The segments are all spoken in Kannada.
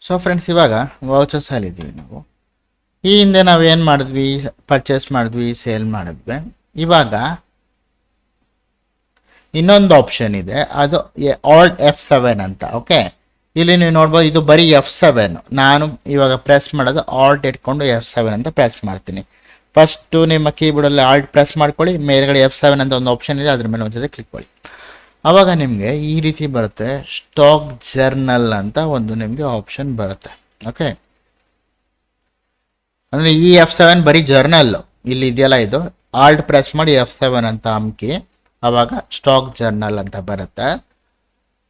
ಸೊ ಫ್ರೆಂಡ್ಸ್, ಇವಾಗ ವೌಚರ್ಸಲ್ಲಿ ಇದ್ದೀವಿ ನಾವು. ಈ ಹಿಂದೆ ನಾವೇನು ಮಾಡಿದ್ವಿ, ಪರ್ಚೇಸ್ ಮಾಡಿದ್ವಿ, ಸೇಲ್ ಮಾಡಿದ್ವಿ. ಇವಾಗ ಇನ್ನೊಂದು ಆಪ್ಷನ್ ಇದೆ, ಅದು ಆಲ್ಟ್ F7 ಅಂತ. ಓಕೆ, ಇಲ್ಲಿ ನೀವು ನೋಡ್ಬೋದು, ಇದು ಬರೀ F7. ನಾನು ಇವಾಗ ಪ್ರೆಸ್ ಮಾಡೋದು ಆಲ್ಟ್ ಇಟ್ಕೊಂಡು F7 ಅಂತ ಪ್ರೆಸ್ ಮಾಡ್ತೀನಿ. ಫಸ್ಟು ನಿಮ್ಮ ಕೀಬೋರ್ಡಲ್ಲಿ ಆಲ್ಟ್ ಪ್ರೆಸ್ ಮಾಡ್ಕೊಳ್ಳಿ, ಮೇಲ್ಗಡೆ F7 ಅಂತ ಒಂದು ಆಪ್ಷನ್ ಇದೆ, ಅದ್ರ ಮೇಲೆ ಒಂದ್ಸತಿ ಕ್ಲಿಕ್ ಮಾಡಿ. ಆವಾಗ ನಿಮಗೆ ಈ ರೀತಿ ಬರುತ್ತೆ, ಸ್ಟಾಕ್ ಜರ್ನಲ್ ಅಂತ ಒಂದು ನಿಮಗೆ ಆಪ್ಷನ್ ಬರುತ್ತೆ. ಓಕೆ, ಅಂದರೆ ಈ F7 ಬರೀ ಜರ್ನಲ್ ಇಲ್ಲಿ ಇದೆಯಲ್ಲ, ಇದು ಆಲ್ಟ್ ಪ್ರೆಸ್ ಮಾಡಿ F7 ಅಂತ ಅಮ್ಕಿ, ಆವಾಗ ಸ್ಟಾಕ್ ಜರ್ನಲ್ ಅಂತ ಬರುತ್ತೆ.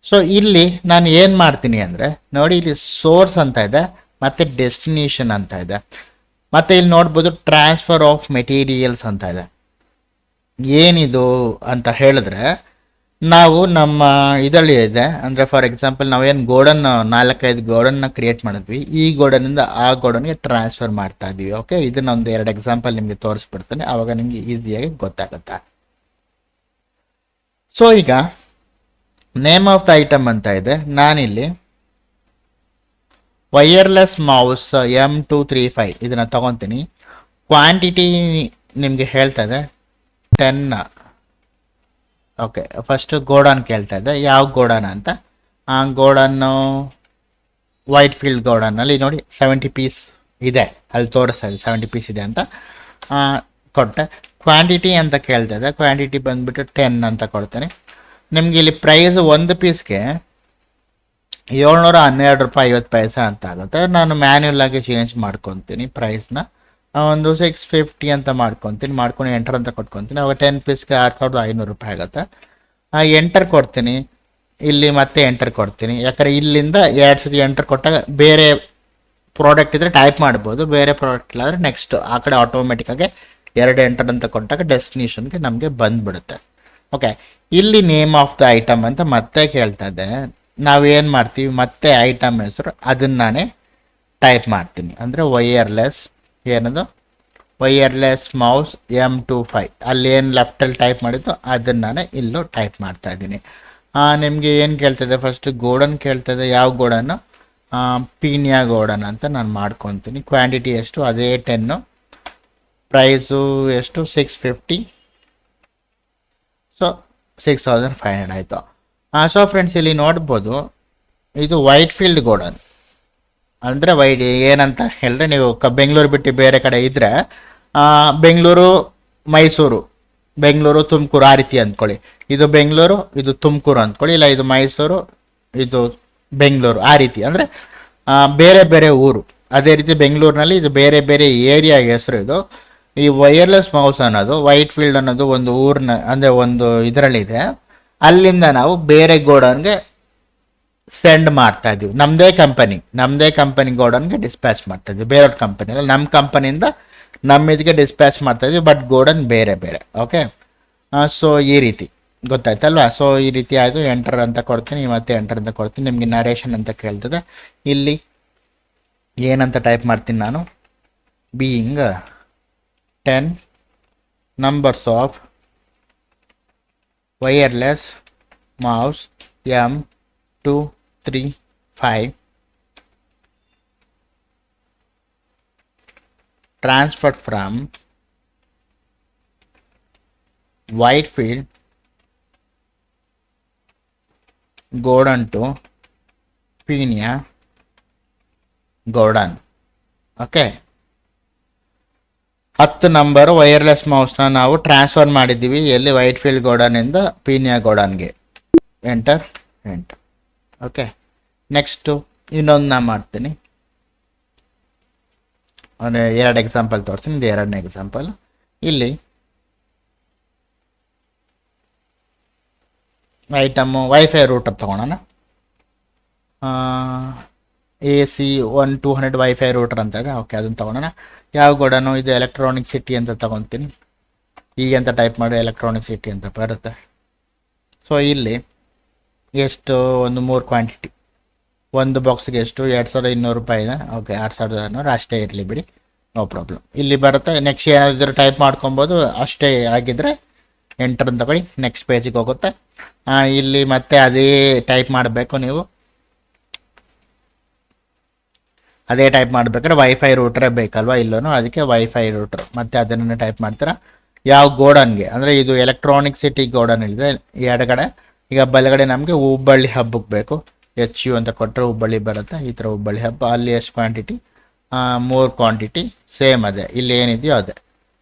ಸೊ ಇಲ್ಲಿ ನಾನು ಏನು ಮಾಡ್ತೀನಿ ಅಂದರೆ, ನೋಡಿ ಇಲ್ಲಿ ಸೋರ್ಸ್ ಅಂತ ಇದೆ, ಮತ್ತು ಡೆಸ್ಟಿನೇಷನ್ ಅಂತ ಇದೆ, ಮತ್ತು ಇಲ್ಲಿ ನೋಡ್ಬೋದು ಟ್ರಾನ್ಸ್ಫರ್ ಆಫ್ ಮೆಟೀರಿಯಲ್ಸ್ ಅಂತ ಇದೆ. ಏನಿದು ಅಂತ ಹೇಳಿದ್ರೆ, ನಾವು ನಮ್ಮ ಇದರಲ್ಲಿ ಇದೆ, ಅಂದರೆ ಫಾರ್ ಎಕ್ಸಾಂಪಲ್ ನಾವೇನು ಗೋಡನ್ 4-5 ಗೋಡನ್ನ ಕ್ರಿಯೇಟ್ ಮಾಡಿದ್ವಿ, ಈ ಗೋಡನಿಂದ ಆ ಗೋಡನ್ಗೆ ಟ್ರಾನ್ಸ್ಫರ್ ಮಾಡ್ತಾ ಇದ್ದೀವಿ. ಓಕೆ, ಇದನ್ನ ಒಂದು 2 ಎಕ್ಸಾಂಪಲ್ ನಿಮಗೆ ತೋರಿಸ್ಬಿಡ್ತೇನೆ, ಆವಾಗ ನಿಮಗೆ ಈಸಿಯಾಗಿ ಗೊತ್ತಾಗುತ್ತೆ. ಸೊ ಈಗ ನೇಮ್ ಆಫ್ ದ ಐಟಮ್ ಅಂತ ಇದೆ, ನಾನಿಲ್ಲಿ ವೈರ್ಲೆಸ್ ಮೌಸ್ M235 ಇದನ್ನ ತಗೊತೀನಿ. ಕ್ವಾಂಟಿಟಿ ನಿಮಗೆ ಹೇಳ್ತಾ ಇದೆ 10. ಓಕೆ, ಫಸ್ಟ್ ಗೋಡನ್ ಕೇಳ್ತಾ ಇದೆ, ಯಾವ ಗೋಡನ್ ಅಂತ. ಆ ಗೋಡನ್ನು ವೈಟ್ ಫೀಲ್ಡ್ ಗೋಡನ್ನಲ್ಲಿ ನೋಡಿ 70 ಪೀಸ್ ಇದೆ, ಅಲ್ಲಿ ತೋರಿಸ್ತಾ ಇದೆ 70 ಪೀಸ್ ಇದೆ ಅಂತ ಕೊಟ್ಟೆ. ಕ್ವಾಂಟಿಟಿ ಅಂತ ಕೇಳ್ತಾ ಇದೆ, ಕ್ವಾಂಟಿಟಿ ಬಂದುಬಿಟ್ಟು 10 ಅಂತ ಕೊಡ್ತೇನೆ. ನಿಮ್ಗೆ ಇಲ್ಲಿ ಪ್ರೈಸ್ ಒಂದು ಪೀಸ್ಗೆ 712 ರೂಪಾಯಿ 50 ಪೈಸೆ ಅಂತ ಆಗುತ್ತೆ. ನಾನು ಮ್ಯಾನ್ಯುಯಲ್ ಆಗಿ ಚೇಂಜ್ ಮಾಡ್ಕೊತೀನಿ ಪ್ರೈಸ್ನ, ಒಂದು 650 ಅಂತ ಮಾಡ್ಕೊತೀನಿ. ಮಾಡ್ಕೊಂಡು ಎಂಟರ್ ಅಂತ ಕೊಟ್ಕೊತೀನಿ, ಅವಾಗ 10 ಪೀಸ್ಗೆ 6500 ರೂಪಾಯಿ ಆಗುತ್ತೆ. ಎಂಟರ್ ಕೊಡ್ತೀನಿ, ಇಲ್ಲಿ ಮತ್ತೆ ಎಂಟರ್ ಕೊಡ್ತೀನಿ. ಯಾಕಂದರೆ ಇಲ್ಲಿಂದ 2 ಸತಿ ಎಂಟರ್ ಕೊಟ್ಟಾಗ ಬೇರೆ ಪ್ರಾಡಕ್ಟ್ ಇದ್ದರೆ ಟೈಪ್ ಮಾಡ್ಬೋದು, ಬೇರೆ ಪ್ರಾಡಕ್ಟ್ ಇಲ್ಲಾಂದರೆ ನೆಕ್ಸ್ಟ್ ಆ ಕಡೆ ಆಟೋಮೆಟಿಕ್ಕಾಗಿ 2 ಎಂಟರ್ ಅಂತ ಕೊಟ್ಟಾಗ ಡೆಸ್ಟಿನೇಷನ್ಗೆ ನಮಗೆ ಬಂದುಬಿಡುತ್ತೆ. ಓಕೆ, ಇಲ್ಲಿ ನೇಮ್ ಆಫ್ ದ ಐಟಮ್ ಅಂತ ಮತ್ತೆ ಕೇಳ್ತಾ ಇದೆ. ನಾವೇನು ಮಾಡ್ತೀವಿ, ಮತ್ತೆ ಐಟಮ್ ಹೆಸರು ಅದನ್ನು ನಾನೇ ಟೈಪ್ ಮಾಡ್ತೀನಿ. ಅಂದರೆ ವೈರ್ಲೆಸ್ ಏನದು ವೈರ್ಲೆಸ್ ಮೌಸ್ M25 ಅಲ್ಲಿ ಏನು ಲೆಫ್ಟಲ್ಲಿ ಟೈಪ್ ಮಾಡಿದ್ದು ಅದನ್ನು ನಾನೇ ಇಲ್ಲೂ ಟೈಪ್ ಮಾಡ್ತಾ ಇದ್ದೀನಿ. ನಿಮಗೆ ಏನು ಕೇಳ್ತದೆ, ಫಸ್ಟ್ ಗೋಡನ್ ಕೇಳ್ತದೆ, ಯಾವ ಗೋಡನ್ನು, ಪೀನಿಯಾ ಗೋಡನ್ ಅಂತ ನಾನು ಮಾಡ್ಕೊತೀನಿ. ಕ್ವಾಂಟಿಟಿ ಎಷ್ಟು, ಅದೇ 10. ಪ್ರೈಸು ಎಷ್ಟು, 650. ಸೊ 6500 ಆಯಿತು. ಸೊ ಫ್ರೆಂಡ್ಸ್, ಇಲ್ಲಿ ನೋಡ್ಬೋದು, ಇದು ವೈಟ್ ಫೀಲ್ಡ್ ಗೋಡನ್. ಅಂದರೆ ವೈಟ್ ಏನಂತ ಹೇಳಿದ್ರೆ, ನೀವು ಬೆಂಗಳೂರು ಬಿಟ್ಟು ಬೇರೆ ಕಡೆ ಇದ್ದರೆ ಬೆಂಗಳೂರು, ಮೈಸೂರು, ಬೆಂಗಳೂರು, ತುಮಕೂರು ಆ ರೀತಿ ಅಂದ್ಕೊಳ್ಳಿ. ಇದು ಬೆಂಗಳೂರು, ಇದು ತುಮಕೂರು ಅಂದ್ಕೊಳ್ಳಿ, ಇಲ್ಲ ಇದು ಮೈಸೂರು, ಇದು ಬೆಂಗಳೂರು ಆ ರೀತಿ. ಅಂದರೆ ಬೇರೆ ಬೇರೆ ಊರು. ಅದೇ ರೀತಿ ಬೆಂಗಳೂರಿನಲ್ಲಿ ಇದು ಬೇರೆ ಬೇರೆ ಏರಿಯಾ ಹೆಸರು. ಇದು ಈ ವೈರ್ಲೆಸ್ ಮೌಸ್ ಅನ್ನೋದು, ವೈಟ್ ಫೀಲ್ಡ್ ಅನ್ನೋದು ಒಂದು ಊರಿನ, ಅಂದರೆ ಒಂದು ಇದರಲ್ಲಿದೆ. ಅಲ್ಲಿಂದ ನಾವು ಬೇರೆ ಗೋಡನ್ಗೆ ಸೆಂಡ್ ಮಾಡ್ತಾ ಇದ್ದೀವಿ. ನಮ್ಮದೇ ಕಂಪನಿ ಗೋಡನ್ಗೆ ಡಿಸ್ಪ್ಯಾಚ್ ಮಾಡ್ತಾ ಇದ್ದೀವಿ. ಬೇರೆಯವ್ರ ಕಂಪನಿ, ನಮ್ಮ ಕಂಪನಿಯಿಂದ ನಮ್ಮ ಇದಕ್ಕೆ ಡಿಸ್ಪ್ಯಾಚ್ ಮಾಡ್ತಾ ಇದ್ದೀವಿ, ಬಟ್ ಗೋಡನ್ ಬೇರೆ ಬೇರೆ. ಓಕೆ, ಸೊ ಈ ರೀತಿ ಗೊತ್ತಾಯ್ತಲ್ವಾ. ಸೊ ಈ ರೀತಿ ಆಯಿತು. ಎಂಟರ್ ಅಂತ ಕೊಡ್ತೀನಿ, ಮತ್ತೆ ಎಂಟರ್ ಅಂತ ಕೊಡ್ತೀನಿ. ನಿಮಗೆ ನರೇಷನ್ ಅಂತ ಕೇಳ್ತದೆ. ಇಲ್ಲಿ ಏನಂತ ಟೈಪ್ ಮಾಡ್ತೀನಿ ನಾನು, being 10 numbers of wireless mouse M235 transferred from Whitefield Gordon to Penia Gordon. Okay, 10 number wireless ಮೌಸ್ನ ನಾವು ಟ್ರಾನ್ಸ್ಫರ್ ಮಾಡಿದ್ದೀವಿ. ಎಲ್ಲಿ, ವೈಟ್ ಫೀಲ್ಡ್ ಗೋಡನಿಂದ ಪೀನಿಯಾ ಗೋಡನ್ಗೆ. ಎಂಟರ್. ಓಕೆ, ನೆಕ್ಸ್ಟು ಇನ್ನೊಂದು ನಾ ಮಾಡ್ತೀನಿ. ಅಂದರೆ 2 ಎಕ್ಸಾಂಪಲ್ ತೋರಿಸ್ತೀನಿ. ಇದು 2ನೇ ಎಕ್ಸಾಂಪಲ್. ಇಲ್ಲಿ ಐಟಮು ವೈಫೈ ರೂಟರ್ ತೊಗೊಳೋಣ. AC 1200 ವೈಫೈ ರೂಟರ್ ಅಂತ ಇದೆ. ಓಕೆ, ಅದನ್ನು ತೊಗೊಳೋಣ. ಯಾವ ಗೋಡನು, ಇದು ಎಲೆಕ್ಟ್ರಾನಿಕ್ ಸಿಟಿ ಅಂತ ತೊಗೊತೀನಿ. ಹೀಗೆ ಅಂತ ಟೈಪ್ ಮಾಡಿ ಎಲೆಕ್ಟ್ರಾನಿಕ್ ಸಿಟಿ ಅಂತ ಬರುತ್ತೆ. ಸೊ ಇಲ್ಲಿ ಎಷ್ಟು, ಒಂದು 3 ಕ್ವಾಂಟಿಟಿ, ಒಂದು ಬಾಕ್ಸ್ಗೆ ಎಷ್ಟು, 2200 ರೂಪಾಯಿ ಇದೆ. ಓಕೆ, 2200 ಅಷ್ಟೇ ಇರಲಿ ಬಿಡಿ, ನೋ ಪ್ರಾಬ್ಲಮ್. ಇಲ್ಲಿ ಬರುತ್ತೆ. ನೆಕ್ಸ್ಟ್ ಏನಾದರೂ ಟೈಪ್ ಮಾಡ್ಕೊಬೋದು, ಅಷ್ಟೇ ಆಗಿದ್ದರೆ ಎಂಟರ್ ಅಂತ ತಗೊಳ್ಳಿ, ನೆಕ್ಸ್ಟ್ ಪೇಜಿಗೆ ಹೋಗುತ್ತೆ. ಇಲ್ಲಿ ಮತ್ತೆ ಅದೇ ಟೈಪ್ ಮಾಡಬೇಕು ನೀವು. ಅದೇ ಟೈಪ್ ಮಾಡ್ಬೇಕಾದ್ರೆ ವೈಫೈ ರೂಟ್ರೇ ಬೇಕಲ್ವಾ ಇಲ್ಲೂ, ಅದಕ್ಕೆ ವೈಫೈ ರೂಟ್ರ್. ಮತ್ತು ಅದನ್ನು ಟೈಪ್ ಮಾಡ್ತೀರಾ ಯಾವ ಗೋಡನ್ಗೆ, ಅಂದರೆ ಇದು ಎಲೆಕ್ಟ್ರಾನಿಕ್ ಸಿಟಿ ಗೋಡನ್ ಇದೆ ಎಡಗಡೆ. ಈಗ ಬಲಗಡೆ ನಮಗೆ ಹುಬ್ಬಳ್ಳಿ ಹಬ್ಬಕ್ಕೆ ಬೇಕು, HU ಅಂತ ಕೊಟ್ಟರೆ ಹುಬ್ಬಳ್ಳಿ ಬರುತ್ತೆ. ಈ ಥರ ಹುಬ್ಬಳ್ಳಿ ಹಬ್ಬ, ಅಲ್ಲಿ ಎಷ್ಟು ಕ್ವಾಂಟಿಟಿ, 3 ಕ್ವಾಂಟಿಟಿ ಸೇಮ್ ಅದೇ ಇಲ್ಲಿ ಏನಿದೆಯೋ ಅದೇ.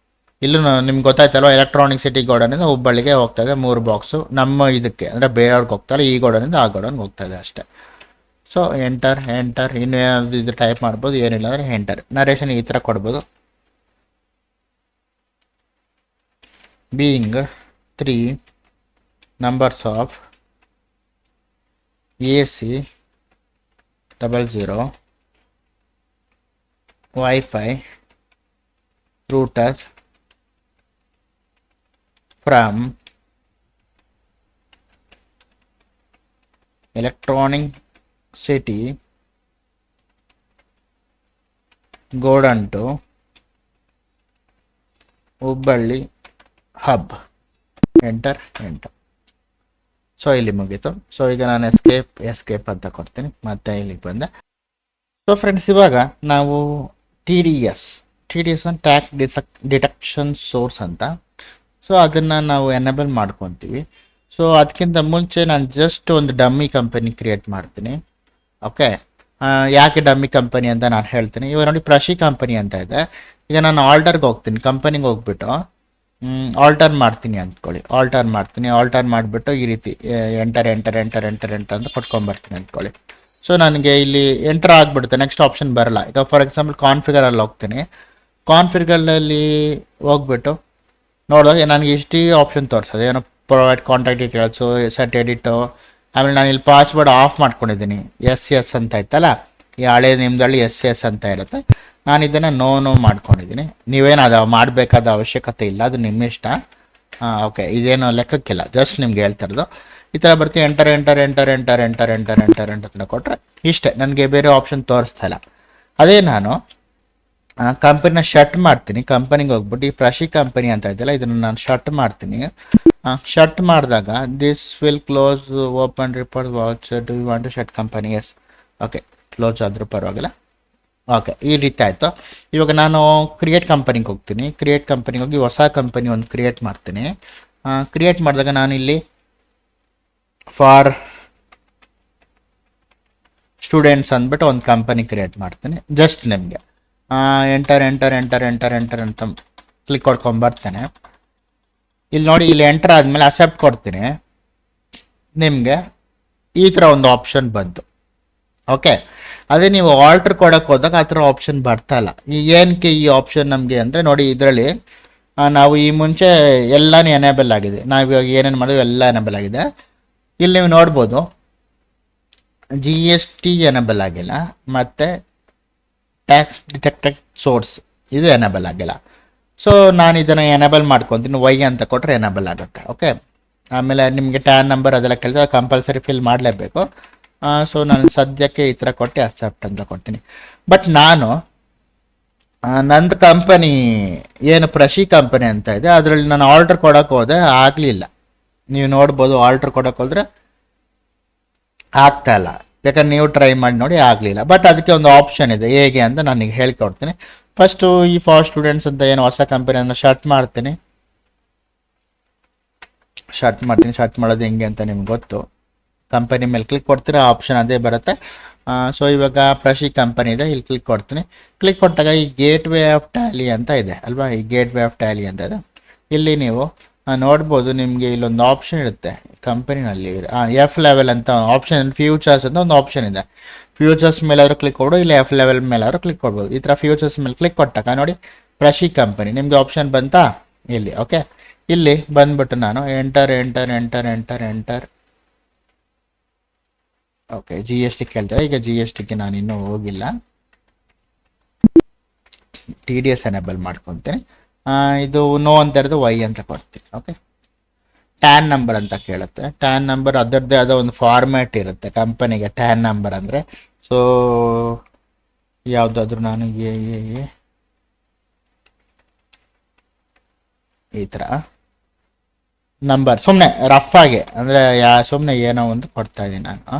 ಇಲ್ಲೂ ನಿಮ್ಗೆ ಗೊತ್ತಾಯ್ತಲ್ವ, ಎಲೆಕ್ಟ್ರಾನಿಕ್ ಸಿಟಿ ಗೋಡನಿಂದ ಹುಬ್ಬಳ್ಳಿಗೆ ಹೋಗ್ತಾ ಇದೆ 3 ಬಾಕ್ಸು. ನಮ್ಮ ಇದಕ್ಕೆ ಅಂದರೆ ಬೇರೆಯವ್ರಿಗೆ ಹೋಗ್ತಾರೆ, ಈ ಗೋಡನಿಂದ ಆ ಗೋಡನ್ಗೆ ಹೋಗ್ತಾ ಇದೆ ಅಷ್ಟೇ. ಸೊ ಎಂಟರ್ ಇನ್ನೇನಾದ್ರು ಇದು ಟೈಪ್ ಮಾಡ್ಬೋದು, ಏನಿಲ್ಲ ಅಂದರೆ ಎಂಟರ್. ನರೇಷನ್ ಈ ಥರ ಕೊಡ್ಬೋದು, being 3 numbers of AC 00 Wi-Fi routers from electronic city Godan to Hubballi hub. Enter. So ಇಲ್ಲಿ ಮುಗೀತು. ಸೊ ಈಗ ನಾನು ಎಸ್ಕೇಪ್ ಅಂತ ಕೊಡ್ತೀನಿ, ಮತ್ತೆ ಇಲ್ಲಿಗೆ ಬಂದೆ. ಸೊ ಫ್ರೆಂಡ್ಸ್, ಇವಾಗ ನಾವು TDS ಅಂತ ಟ್ಯಾಕ್ಸ್ ಡಿಡಕ್ಷನ್ ಸೋರ್ಸ್ ಅಂತ, ಸೊ ಅದನ್ನು ನಾವು ಎನೇಬಲ್ ಮಾಡ್ಕೊತೀವಿ. ಸೊ ಅದಕ್ಕಿಂತ ಮುಂಚೆ ನಾನು ಜಸ್ಟ್ ಒಂದು ಡಮ್ಮಿ ಕಂಪನಿ ಕ್ರಿಯೇಟ್ ಮಾಡ್ತೀನಿ. ಓಕೆ, ಯಾಕೆ ಡಮ್ಮಿ ಕಂಪನಿ ಅಂತ ನಾನು ಹೇಳ್ತೀನಿ. ಇವಾಗ ನೋಡಿ, ಪ್ರಶಿ ಕಂಪನಿ ಅಂತ ಇದೆ. ಈಗ ನಾನು ಆಲ್ಟರ್ಗೆ ಹೋಗ್ತೀನಿ, ಕಂಪನಿಗೆ ಹೋಗ್ಬಿಟ್ಟು ಆಲ್ಟರ್ ಮಾಡ್ತೀನಿ ಅಂದ್ಕೊಳ್ಳಿ. ಆಲ್ಟರ್ ಮಾಡಿಬಿಟ್ಟು ಈ ರೀತಿ ಎಂಟರ್ ಅಂತ ಕೊಟ್ಕೊಂಬರ್ತೀನಿ ಅಂದ್ಕೊಳ್ಳಿ. ಸೊ ನನಗೆ ಇಲ್ಲಿ ಎಂಟರ್ ಆಗಿಬಿಡುತ್ತೆ, ನೆಕ್ಸ್ಟ್ ಆಪ್ಷನ್ ಬರಲ್ಲ. ಈಗ ಫಾರ್ ಎಕ್ಸಾಂಪಲ್ ಕಾನ್ಫಿಗರಲ್ಲಿ ಹೋಗ್ತೀನಿ. ಕಾನ್ಫಿಗರಲ್ಲಿ ಹೋಗ್ಬಿಟ್ಟು ನೋಡುವಾಗ ನನಗೆ ಇಷ್ಟೇ ಆಪ್ಷನ್ ತೋರಿಸೋದು, ಏನೋ provide contact details, set edit. ಆಮೇಲೆ ನಾನು ಇಲ್ಲಿ ಪಾಸ್ವರ್ಡ್ ಆಫ್ ಮಾಡ್ಕೊಂಡಿದ್ದೀನಿ, ಎಸ್ ಅಂತ ಇತ್ತಲ್ಲ, ಈ ಹಳೆ ನಿಮ್ದಲ್ಲಿ ಎಸ್ ಅಂತ ಇರುತ್ತೆ. ನಾನು ಇದನ್ನು ನೋ ಮಾಡ್ಕೊಂಡಿದ್ದೀನಿ. ನೀವೇನು ಅದು ಮಾಡಬೇಕಾದ ಅವಶ್ಯಕತೆ ಇಲ್ಲ, ಅದು ನಿಮ್ಮ ಇಷ್ಟ. ಓಕೆ, ಇದೇನು ಲೆಕ್ಕಕ್ಕಿಲ್ಲ, ಜಸ್ಟ್ ನಿಮ್ಗೆ ಹೇಳ್ತಾ ಇರೋದು. ಈ ಥರ ಬರ್ತೀವಿ, ಎಂಟರ್ ಅಂತ ಕೊಟ್ಟರೆ ಇಷ್ಟೇ, ನನಗೆ ಬೇರೆ ಆಪ್ಷನ್ ತೋರಿಸ್ತಾ ಇಲ್ಲ. ಅದೇ ನಾನು ಕಂಪನಿನ ಶಟ್ ಮಾಡ್ತೀನಿ. ಕಂಪನಿಗೆ ಹೋಗ್ಬಿಟ್ಟು ಈ ಪ್ರಶಿ ಕಂಪನಿ ಅಂತ ಇದೆಯಲ್ಲ, ಇದನ್ನು ನಾನು ಶಟ್ ಮಾಡ್ತೀನಿ. ಶಟ್ ಮಾಡಿದಾಗ this will close, open report voucher, do you want to shut company? Yes. Okay, close ಆದರೂ ಪರವಾಗಿಲ್ಲ. ಓಕೆ, ಈ ರೀತಿ ಆಯಿತು. ಇವಾಗ ನಾನು ಕ್ರಿಯೇಟ್ ಕಂಪನಿಗೆ ಹೋಗ್ತೀನಿ. ಕ್ರಿಯೇಟ್ ಕಂಪನಿಗೆ ಹೋಗಿ ಹೊಸ ಕಂಪನಿ ಒಂದು ಕ್ರಿಯೇಟ್ ಮಾಡ್ತೀನಿ. ಕ್ರಿಯೇಟ್ ಮಾಡಿದಾಗ ನಾನು ಇಲ್ಲಿ ಫಾರ್ ಸ್ಟೂಡೆಂಟ್ಸ್ ಅಂದ್ಬಿಟ್ಟು ಒಂದು ಕಂಪನಿ ಕ್ರಿಯೇಟ್ ಮಾಡ್ತೀನಿ. ಜಸ್ಟ್ ನಿಮಗೆ ಎಂಟರ್ ಅಂತ ಕ್ಲಿಕ್ ಕೊಡ್ಕೊಂಬರ್ತೇನೆ. ಇಲ್ಲಿ ನೋಡಿ, ಇಲ್ಲಿ ಎಂಟರ್ ಆದಮೇಲೆ ಅಕ್ಸೆಪ್ಟ್ ಕೊಡ್ತೀನಿ. ನಿಮಗೆ ಈ ಥರ ಒಂದು ಆಪ್ಷನ್ ಬಂತು. ಓಕೆ, ಅದೇ ನೀವು ಆಲ್ಟರ್ ಕೊಡೋಕೆ ಹೋದಾಗ ಆ ಥರ ಆಪ್ಷನ್ ಬರ್ತಾ ಇಲ್ಲ. ಏನಕ್ಕೆ ಈ ಆಪ್ಷನ್ ನಮಗೆ ಅಂದರೆ, ನೋಡಿ ಇದರಲ್ಲಿ ನಾವು ಈ ಮುಂಚೆ ಎಲ್ಲನೂ ಎನೇಬಲ್ ಆಗಿದೆ. ನಾವು ಇವಾಗ ಏನೇನು ಮಾಡಿದ್ವಿ ಎಲ್ಲ ಎನೇಬಲ್ ಆಗಿದೆ. ಇಲ್ಲಿ ನೀವು ನೋಡ್ಬೋದು GST ಎನೇಬಲ್ ಆಗಿಲ್ಲ, ಮತ್ತು ಟ್ಯಾಕ್ಸ್ ಡಿಟೆಕ್ಟೆಡ್ ಸೋರ್ಸ್ ಇದು ಎನೇಬಲ್ ಆಗಿಲ್ಲ. ಸೊ ನಾನು ಇದನ್ನು ಎನೇಬಲ್ ಮಾಡ್ಕೊತೀನಿ, ವೈ ಅಂತ ಕೊಟ್ಟರೆ ಎನೇಬಲ್ ಆಗುತ್ತೆ. ಓಕೆ, ಆಮೇಲೆ ನಿಮಗೆ ಟ್ಯಾನ್ ನಂಬರ್ ಅದೆಲ್ಲ ಕೇಳಿದ್ರೆ ಕಂಪಲ್ಸರಿ ಫಿಲ್ ಮಾಡಲೇಬೇಕು. ಸೊ ನಾನು ಸದ್ಯಕ್ಕೆ ಈ ಥರ ಕೊಟ್ಟು ಅಕ್ಸೆಪ್ಟ್ ಅಂತ ಕೊಡ್ತೀನಿ. ಬಟ್ ನಾನು ನಂದು ಕಂಪನಿ ಏನು ಪ್ರಶಿ ಕಂಪನಿ ಅಂತ ಇದೆ, ಅದರಲ್ಲಿ ನಾನು ಆರ್ಡರ್ ಕೊಡೋಕೆ ಹೋದೆ, ಆಗಲಿಲ್ಲ. ನೀವು ನೋಡ್ಬೋದು, ಆರ್ಡರ್ ಕೊಡೋಕೆ ಹೋದರೆ ಆಗ್ತಾ ಇಲ್ಲ. ಯಾಕಂದ್ರೆ ನೀವು ಟ್ರೈ ಮಾಡಿ ನೋಡಿ, ಆಗಲಿಲ್ಲ. ಬಟ್ ಅದಕ್ಕೆ ಒಂದು ಆಪ್ಷನ್ ಇದೆ, ಹೇಗೆ ಅಂತ ನನಗೆ ಹೇಳ್ಕೊಡ್ತೀನಿ. ಫಸ್ಟು ಈ ಫಾರ್ ಸ್ಟೂಡೆಂಟ್ಸ್ ಅಂತ ಏನು ಹೊಸ ಕಂಪನಿಯನ್ನು ಶಟ್ ಮಾಡ್ತೀನಿ. ಶಟ್ ಮಾಡೋದು ಹೆಂಗೆ ಅಂತ ನಿಮ್ಗೆ ಗೊತ್ತು. ಕಂಪನಿ ಮೇಲೆ ಕ್ಲಿಕ್ ಕೊಡ್ತೀರಾ, ಆಪ್ಷನ್ ಅದೇ ಬರುತ್ತೆ. ಸೊ ಇವಾಗ ಪ್ರಶಿ ಕಂಪನಿ ಇದೆ, ಇಲ್ಲಿ ಕ್ಲಿಕ್ ಕೊಡ್ತೀನಿ. ಕ್ಲಿಕ್ ಕೊಟ್ಟಾಗ ಈ ಗೇಟ್ವೇ ಆಫ್ ಟ್ಯಾಲಿ ಅಂತ ಇದೆ ಅಲ್ವಾ, ಈ ಗೇಟ್ವೇ ಆಫ್ ಟ್ಯಾಲಿ ಅಂತ ಇದೆ. ಇಲ್ಲಿ ನೀವು ನೋಡ್ಬೋದು, ನಿಮಗೆ ಇಲ್ಲೊಂದು ಆಪ್ಷನ್ ಇರುತ್ತೆ ಕಂಪನಿನಲ್ಲಿ, F11 ಅಂತ ಆಪ್ಷನ್, ಫ್ಯೂಚರ್ಸ್ ಅಂತ ಒಂದು ಆಪ್ಷನ್ ಇದೆ. ಫ್ಯೂಚರ್ಸ್ ಮೇಲಾದ್ರೂ ಕ್ಲಿಕ್ ಕೊಡು, ಇಲ್ಲಿ F11 ಮೇಲಾದ್ರೂ ಕ್ಲಿಕ್ ಕೊಡ್ಬೋದು. ಈ ಥರ ಫ್ಯೂಚರ್ಸ್ ಮೇಲೆ ಕ್ಲಿಕ್ ಕೊಟ್ಟಾಗ ನೋಡಿ ಪ್ರಶಿ ಕಂಪನಿ ನಿಮಗೆ ಆಪ್ಷನ್ ಬಂತಾ ಇಲ್ಲಿ. ಓಕೆ, ಇಲ್ಲಿ ಬಂದ್ಬಿಟ್ಟು ನಾನು ಎಂಟರ್. ಓಕೆ, GST ಕೇಳ್ತಾರೆ. ಈಗ GSTಗೆ ನಾನು ಇನ್ನೂ ಹೋಗಿಲ್ಲ, TDS ಎನೇಬಲ್ ಮಾಡ್ಕೊತೀನಿ. ಇದು ನೋ ಅಂತ ಇರೋದು ವೈ ಅಂತ ಕೊಡ್ತೀನಿ. ಓಕೆ, ಟ್ಯಾನ್ ನಂಬರ್ ಅಂತ ಕೇಳುತ್ತೆ. ಟ್ಯಾನ್ ನಂಬರ್ ಅದರದ್ದೇ ಆದ ಒಂದು ಫಾರ್ಮ್ಯಾಟ್ ಇರುತ್ತೆ ಕಂಪನಿಗೆ, ಟ್ಯಾನ್ ನಂಬರ್ ಅಂದರೆ. ಸೊ ಯಾವುದಾದ್ರೂ ನಾನು ಈ ಥರ ನಂಬರ್ ಸುಮ್ಮನೆ ರಫ್ ಆಗಿ, ಅಂದರೆ ಸುಮ್ಮನೆ ಏನೋ ಒಂದು ಕೊಡ್ತಾ ಇದ್ದೀನಿ ನಾನು.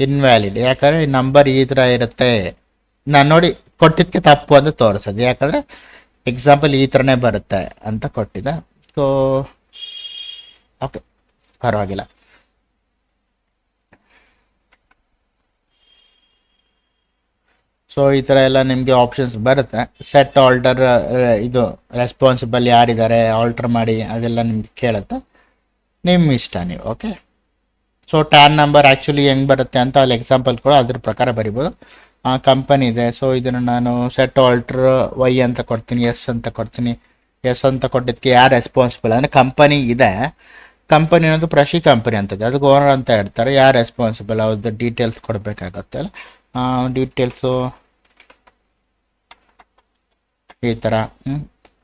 ಇನ್ವ್ಯಾಲಿಡ್, ಯಾಕಂದರೆ ಈ ನಂಬರ್ ಈ ಥರ ಇರುತ್ತೆ ನಾನು ನೋಡಿ ಕೊಟ್ಟಿದ್ದಕ್ಕೆ ತಪ್ಪು ಅಂತ ತೋರಿಸೋದು, ಯಾಕಂದರೆ ಎಕ್ಸಾಂಪಲ್ ಈ ಥರನೇ ಬರುತ್ತೆ ಅಂತ ಕೊಟ್ಟಿದ್ದೆ. ಸೊ ಓಕೆ, ಪರವಾಗಿಲ್ಲ. ಸೊ ಈ ಥರ ಎಲ್ಲ ನಿಮಗೆ ಆಪ್ಷನ್ಸ್ ಬರುತ್ತೆ. ಸೆಟ್ ಆಲ್ಟರ್, ಇದು ರೆಸ್ಪಾನ್ಸಿಬಲ್ ಯಾರಿದ್ದಾರೆ ಆಲ್ಟರ್ ಮಾಡಿ ಅದೆಲ್ಲ ನಿಮ್ಗೆ ಕೇಳುತ್ತೆ, ನಿಮ್ಮ ಇಷ್ಟ ನೀವು. Okay, so tan number actually ಹೆಂಗೆ ಬರುತ್ತೆ ಅಂತ ಅಲ್ಲಿ ಎಕ್ಸಾಂಪಲ್ ಕೂಡ ಅದ್ರ ಪ್ರಕಾರ ಬರಿಬೋದು. ಕಂಪನಿ ಇದೆ, ಸೊ ಇದನ್ನು ನಾನು ಸೆಟ್ ಆಲ್ಟರ್ ವೈ ಅಂತ ಕೊಡ್ತೀನಿ, ಎಸ್ ಅಂತ ಕೊಡ್ತೀನಿ. ಎಸ್ ಅಂತ ಕೊಟ್ಟಿದ್ದಕ್ಕೆ ಯಾರು ರೆಸ್ಪಾನ್ಸಿಬಲ್ ಅಂದರೆ ಕಂಪನಿ ಇದೆ, ಕಂಪನಿ ಅನ್ನೋದು ಪ್ರಶಿ ಕಂಪನಿ ಅಂತದೆ, ಅದಕ್ಕೆ ಓನರ್ ಅಂತ ಹೇಳ್ತಾರೆ. ಯಾರು ರೆಸ್ಪಾನ್ಸಿಬಲ್ ಅವ್ರದ್ದು ಡೀಟೇಲ್ಸ್ ಕೊಡಬೇಕಾಗತ್ತೆ ಅಲ್ಲ. ಡೀಟೇಲ್ಸು ಈ ಥರ,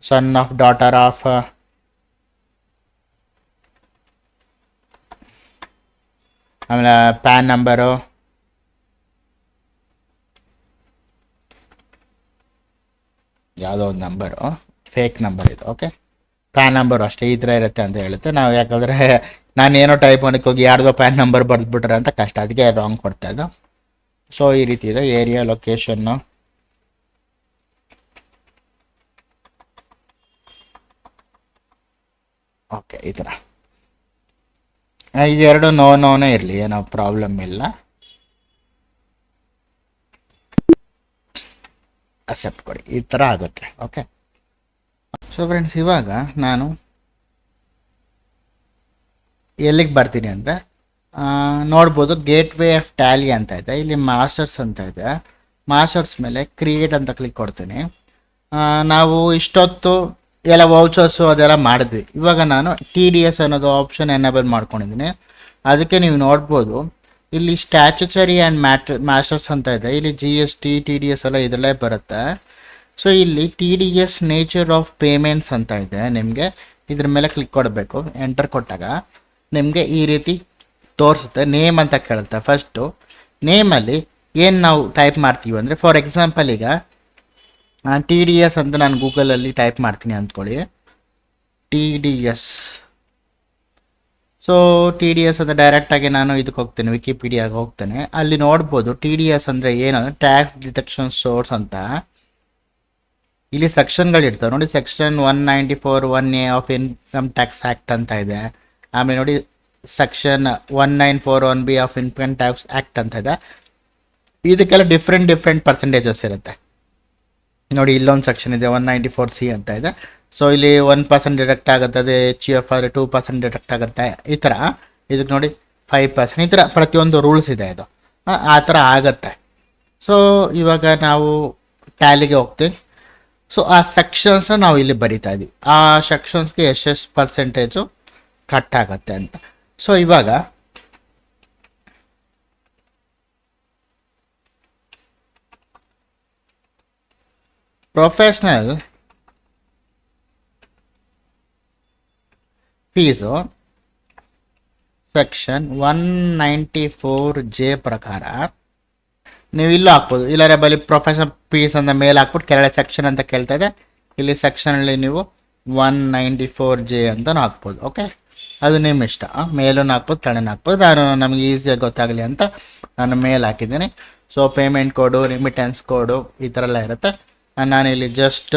ಸನ್ ಆಫ್, ಡಾಟರ್ ಆಫ್, ಆಮೇಲೆ ಪ್ಯಾನ್ ನಂಬರು, ಯಾವುದೋ ಒಂದು ನಂಬರು, ಫೇಕ್ ನಂಬರ್ ಇದು. ಓಕೆ, ಪ್ಯಾನ್ ನಂಬರು ಅಷ್ಟೇ ಈ ಥರ ಇರುತ್ತೆ ಅಂತ ಹೇಳುತ್ತೆ. ನಾವು ಯಾಕಂದರೆ ನಾನು ಏನೋ ಟೈಪ್ ಮಾಡೋಕ್ಕೆ ಹೋಗಿ ಯಾರ್ದೋ ಪ್ಯಾನ್ ನಂಬರ್ ಬರೆದ್ಬಿಟ್ರೆ ಅಂತ ಕಷ್ಟ, ಅದಕ್ಕೆ ರಾಂಗ್ ಕೊಡ್ತಾ ಇದ್ದು. ಸೊ ಈ ರೀತಿ ಇದೆ. ಏರಿಯಾ, ಲೊಕೇಶನ್ನು, ಓಕೆ ಈ ಥರ. ಇದೆರಡು ನೋನೇ ಇರಲಿ, ಏನೋ ಪ್ರಾಬ್ಲಮ್ ಇಲ್ಲ, ಅಕ್ಸೆಪ್ಟ್ ಕೊಡಿ, ಈ ಥರ ಆಗುತ್ತೆ. ಓಕೆ, ಸೊ ಫ್ರೆಂಡ್ಸ್ ಇವಾಗ ನಾನು ಎಲ್ಲಿಗೆ ಬರ್ತೀನಿ ಅಂದರೆ ನೋಡ್ಬೋದು ಗೇಟ್ ವೇ ಆಫ್ ಟ್ಯಾಲಿ ಅಂತ ಇದೆ, ಇಲ್ಲಿ ಮಾಸ್ಟರ್ಸ್ ಅಂತ ಇದೆ. ಮಾಸ್ಟರ್ಸ್ ಮೇಲೆ ಕ್ರಿಯೇಟ್ ಅಂತ ಕ್ಲಿಕ್ ಕೊಡ್ತೀನಿ. ನಾವು ಇಷ್ಟೊತ್ತು ಎಲ್ಲ ವೌಚರ್ಸು ಅದೆಲ್ಲ ಮಾಡಿದ್ವಿ. ಇವಾಗ ನಾನು TDS ಅನ್ನೋದು ಆಪ್ಷನ್ ಎನೇಬಲ್ ಮಾಡ್ಕೊಂಡಿದ್ದೀನಿ. ಅದಕ್ಕೆ ನೀವು ನೋಡ್ಬೋದು ಇಲ್ಲಿ ಸ್ಟ್ಯಾಚ್ಯುಟರಿ ಆ್ಯಂಡ್ ಮಾಸ್ಟರ್ಸ್ ಅಂತ ಇದೆ, ಇಲ್ಲಿ GST TDS ಎಲ್ಲ ಇದರಲ್ಲೇ ಬರುತ್ತೆ. ಸೊ ಇಲ್ಲಿ TDS ನೇಚರ್ ಆಫ್ ಪೇಮೆಂಟ್ಸ್ ಅಂತ ಇದೆ, ನಿಮಗೆ ಇದ್ರ ಮೇಲೆ ಕ್ಲಿಕ್ ಕೊಡಬೇಕು. ಎಂಟರ್ ಕೊಟ್ಟಾಗ ನಿಮಗೆ ಈ ರೀತಿ ತೋರಿಸುತ್ತೆ. ನೇಮ್ ಅಂತ ಕೇಳುತ್ತೆ. ಫಸ್ಟು ನೇಮಲ್ಲಿ ಏನು ನಾವು ಟೈಪ್ ಮಾಡ್ತೀವಿ ಅಂದರೆ, ಫಾರ್ ಎಕ್ಸಾಂಪಲ್ ಈಗ TDS ಅಂತ ನಾನು ಗೂಗಲಲ್ಲಿ ಟೈಪ್ ಮಾಡ್ತೀನಿ ಅಂದ್ಕೊಳ್ಳಿ, TDS. ಸೊ TDS ಅಂತ ಡೈರೆಕ್ಟಾಗಿ ನಾನು ಇದಕ್ಕೆ ಹೋಗ್ತೇನೆ, ವಿಕಿಪೀಡಿಯಾಗೆ ಹೋಗ್ತೇನೆ. ಅಲ್ಲಿ ನೋಡ್ಬೋದು TDS ಅಂದರೆ ಏನು, ಟ್ಯಾಕ್ಸ್ ಡಿಡಕ್ಷನ್ ಸೋರ್ಸ್ ಅಂತ. ಇಲ್ಲಿ ಸೆಕ್ಷನ್ಗಳಿರ್ತವೆ ನೋಡಿ, section 194 1A of income tax act ಅಂತ ಇದೆ. ಆಮೇಲೆ ನೋಡಿ section 194 1B of income tax act ಅಂತ ಇದೆ. ಇದಕ್ಕೆಲ್ಲ ಡಿಫ್ರೆಂಟ್ ಪರ್ಸೆಂಟೇಜಸ್ ಇರುತ್ತೆ ನೋಡಿ. ಇಲ್ಲೊಂದು ಸೆಕ್ಷನ್ ಇದೆ 194C ಅಂತ ಇದೆ. ಸೊ ಇಲ್ಲಿ 1% ಡಿಡಕ್ಟ್ ಆಗುತ್ತೆ, ಅದೇ HUF ಆದರೆ 2% ಡಿಡಕ್ಟ್ ಆಗುತ್ತೆ, ಈ ಥರ. ಇದಕ್ಕೆ ನೋಡಿ 5%, ಈ ಥರ ಪ್ರತಿಯೊಂದು ರೂಲ್ಸ್ ಇದೆ. ಇದು ಆ ಥರ ಆಗುತ್ತೆ. ಸೊ ಇವಾಗ ನಾವು ಟ್ಯಾಲಿಗೆ ಹೋಗ್ತೀವಿ. ಸೊ ಆ ಸೆಕ್ಷನ್ಸ್ನ ನಾವು ಇಲ್ಲಿ ಬರಿತಾ ಇದ್ದೀವಿ, ಆ ಸೆಕ್ಷನ್ಸ್ಗೆ ಎಷ್ಟು ಪರ್ಸೆಂಟೇಜು ಕಟ್ ಆಗುತ್ತೆ ಅಂತ. ಸೊ ಇವಾಗ ಪ್ರೊಫೆಷ್ನಲ್ ಫೀಸು ಸೆಕ್ಷನ್ 194J ಪ್ರಕಾರ ನೀವು ಇಲ್ಲೂ ಹಾಕ್ಬೋದು, ಇಲ್ಲಾರೆ ಬಲಿ ಪ್ರೊಫೆಷನಲ್ ಫೀಸ್ ಅಂತ ಮೇಲೆ ಹಾಕ್ಬಿಟ್ಟು ಕೆಳಗಡೆ ಸೆಕ್ಷನ್ ಅಂತ ಕೇಳ್ತಾ ಇದೆ. ಇಲ್ಲಿ ಸೆಕ್ಷನಲ್ಲಿ ನೀವು 194J ಅಂತಲೂ ಹಾಕ್ಬೋದು. ಓಕೆ, ಅದು ನಿಮ್ಮ ಇಷ್ಟ, ಮೇಲೂ ಹಾಕ್ಬೋದು ಕೆಳಗೆ ಹಾಕ್ಬೋದು. ನಾನು ನಮಗೆ ಈಸಿಯಾಗಿ ಗೊತ್ತಾಗಲಿ ಅಂತ ನಾನು ಮೇಲೆ ಹಾಕಿದ್ದೀನಿ. ಸೊ ಪೇಮೆಂಟ್ ಕೋಡು, ರಿಮಿಟೆನ್ಸ್ ಕೋಡು ಈ ಥರ ಎಲ್ಲ ಇರುತ್ತೆ. ನಾನಿಲ್ಲಿ ಜಸ್ಟ್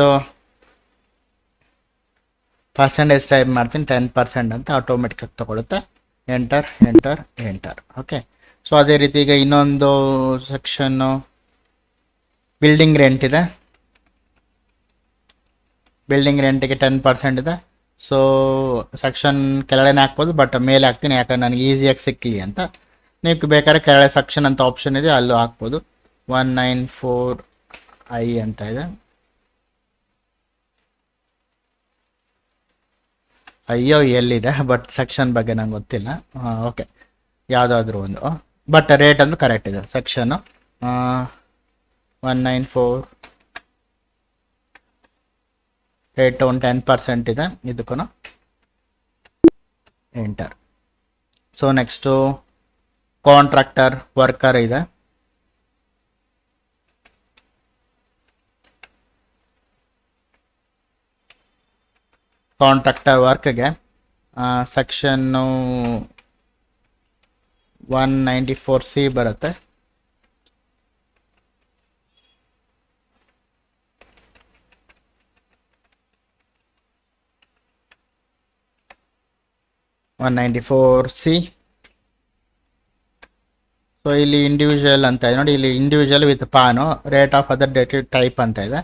ಪರ್ಸೆಂಟೇಜ್ ಟೈಪ್ ಮಾಡ್ತೀನಿ, 10% ಅಂತ ಆಟೋಮೆಟಿಕಾಗಿ ತಗೊಳುತ್ತೆ. ಎಂಟರ್. ಓಕೆ, ಸೊ ಅದೇ ರೀತಿ ಈಗ ಇನ್ನೊಂದು ಸೆಕ್ಷನ್ನು ಬಿಲ್ಡಿಂಗ್ ರೆಂಟ್ ಇದೆ. ಬಿಲ್ಡಿಂಗ್ ರೆಂಟಿಗೆ 10% ಇದೆ. ಸೊ ಸೆಕ್ಷನ್ ಕೆಳಗಡೆ ಹಾಕ್ಬೋದು, ಬಟ್ ಮೇಲೆ ಹಾಕ್ತೀನಿ ಯಾಕಂದ್ರೆ ನನಗೆ ಈಸಿಯಾಗಿ ಸಿಕ್ಕಲಿ ಅಂತ. ನೀವು ಬೇಕಾದ್ರೆ ಕೆಳಗಡೆ ಸೆಕ್ಷನ್ ಅಂತ ಆಪ್ಷನ್ ಇದೆ, ಅಲ್ಲೂ ಹಾಕ್ಬೋದು. 194I ಅಂತ ಇದೆ. ಅಯ್ಯೋ ಎಲ್ಲಿದೆ, ಬಟ್ ಸೆಕ್ಷನ್ ಬಗ್ಗೆ ನಂಗೆ ಗೊತ್ತಿಲ್ಲ. ಓಕೆ, ಯಾವುದಾದ್ರೂ ಒಂದು, ಬಟ್ ರೇಟ್ ಅಂದ್ರೆ ಕರೆಕ್ಟ್ ಇದೆ. ಸೆಕ್ಷನ್ನು 194 ರೇಟ್ ಒಂದು 10% ಇದೆ ಇದಕ್ಕೂ. Enter. So next contractor worker ಇದೆ. ಕಾಂಟ್ರಾಕ್ಟರ್ ವರ್ಕ್ಗೆ ಸೆಕ್ಷನ್ನು 194C ಬರುತ್ತೆ. 194C. ಸೊ ಇಲ್ಲಿ ಇಂಡಿವಿಜುವಲ್ ಅಂತ ಇದೆ ನೋಡಿ, ಇಲ್ಲಿ individual with pan rate of other dated type ಅಂತ ಇದೆ.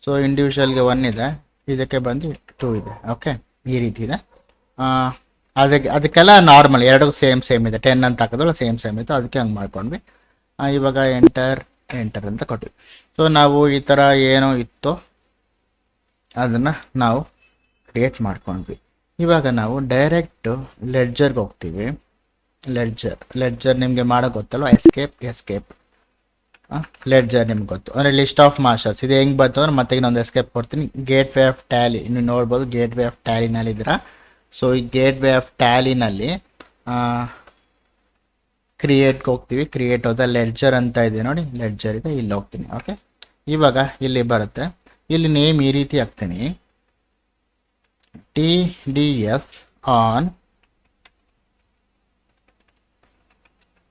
ಸೊ ಇಂಡಿವಿಜುವಲ್ಗೆ 1 ಇದೆ, ಇದಕ್ಕೆ ಬಂದು 2 ಇದೆ. ಓಕೆ, ಈ ರೀತಿ ಇದೆ. ಅದಕ್ಕೆಲ್ಲ ನಾರ್ಮಲ್ ಎರಡೂ ಸೇಮ್ ಇದೆ. 10 ಅಂತ ಹಾಕಿದ್ರೆ ಸೇಮ್ ಇತ್ತು, ಅದಕ್ಕೆ ಹಂಗೆ ಮಾಡ್ಕೊಂಡ್ವಿ. ಇವಾಗ ಎಂಟರ್ ಅಂತ ಕೊಟ್ವಿ. ಸೊ ನಾವು ಈ ಥರ ಏನೋ ಇತ್ತು ಅದನ್ನು ನಾವು ಕ್ರಿಯೇಟ್ ಮಾಡ್ಕೊಂಡ್ವಿ. ಇವಾಗ ನಾವು ಡೈರೆಕ್ಟ್ ಲೆಡ್ಜರ್ಗೆ ಹೋಗ್ತೀವಿ. ಲೆಡ್ಜರ್ ನಿಮಗೆ ಮಾಡೋಕೆ ಗೊತ್ತಲ್ವ, ಎಸ್ಕೇಪ್ ಲೆಡ್ಜರ್ ನಿಮ್ಗೆ ಗೊತ್ತು ಅಂದರೆ ಲಿಸ್ಟ್ ಆಫ್ ಮಾಸ್ಟರ್ಸ್. ಇದು ಹೆಂಗೆ ಬಂತು ಅಂದ್ರೆ ಮತ್ತೆ ಇನ್ನೊಂದು ಎಸ್ಕೇಪ್ ಕೊಡ್ತೀನಿ. ಗೇಟ್ ವೇ ಆಫ್ ಟ್ಯಾಲಿ ನೀವು ನೋಡ್ಬೋದು, ಗೇಟ್ ವೇ ಆಫ್ ಟ್ಯಾಲಿನಲ್ಲಿ ಇದ್ದೀರಾ. ಸೊ ಈ ಗೇಟ್ ವೇ ಆಫ್ ಟ್ಯಾಲಿನಲ್ಲಿ ಕ್ರಿಯೇಟ್ಗೆ ಹೋಗ್ತೀವಿ. ಕ್ರಿಯೇಟ್ ಹೋದ ಲೆಡ್ಜರ್ ಅಂತ ಇದೆ ನೋಡಿ, ಲೆಡ್ಜರ್ ಇದೆ, ಇಲ್ಲಿ ಹೋಗ್ತೀನಿ. ಓಕೆ, ಇವಾಗ ಇಲ್ಲಿ ಬರುತ್ತೆ, ಇಲ್ಲಿ ನೇಮ್ ಈ ರೀತಿ ಹಾಕ್ತೀನಿ, TDS on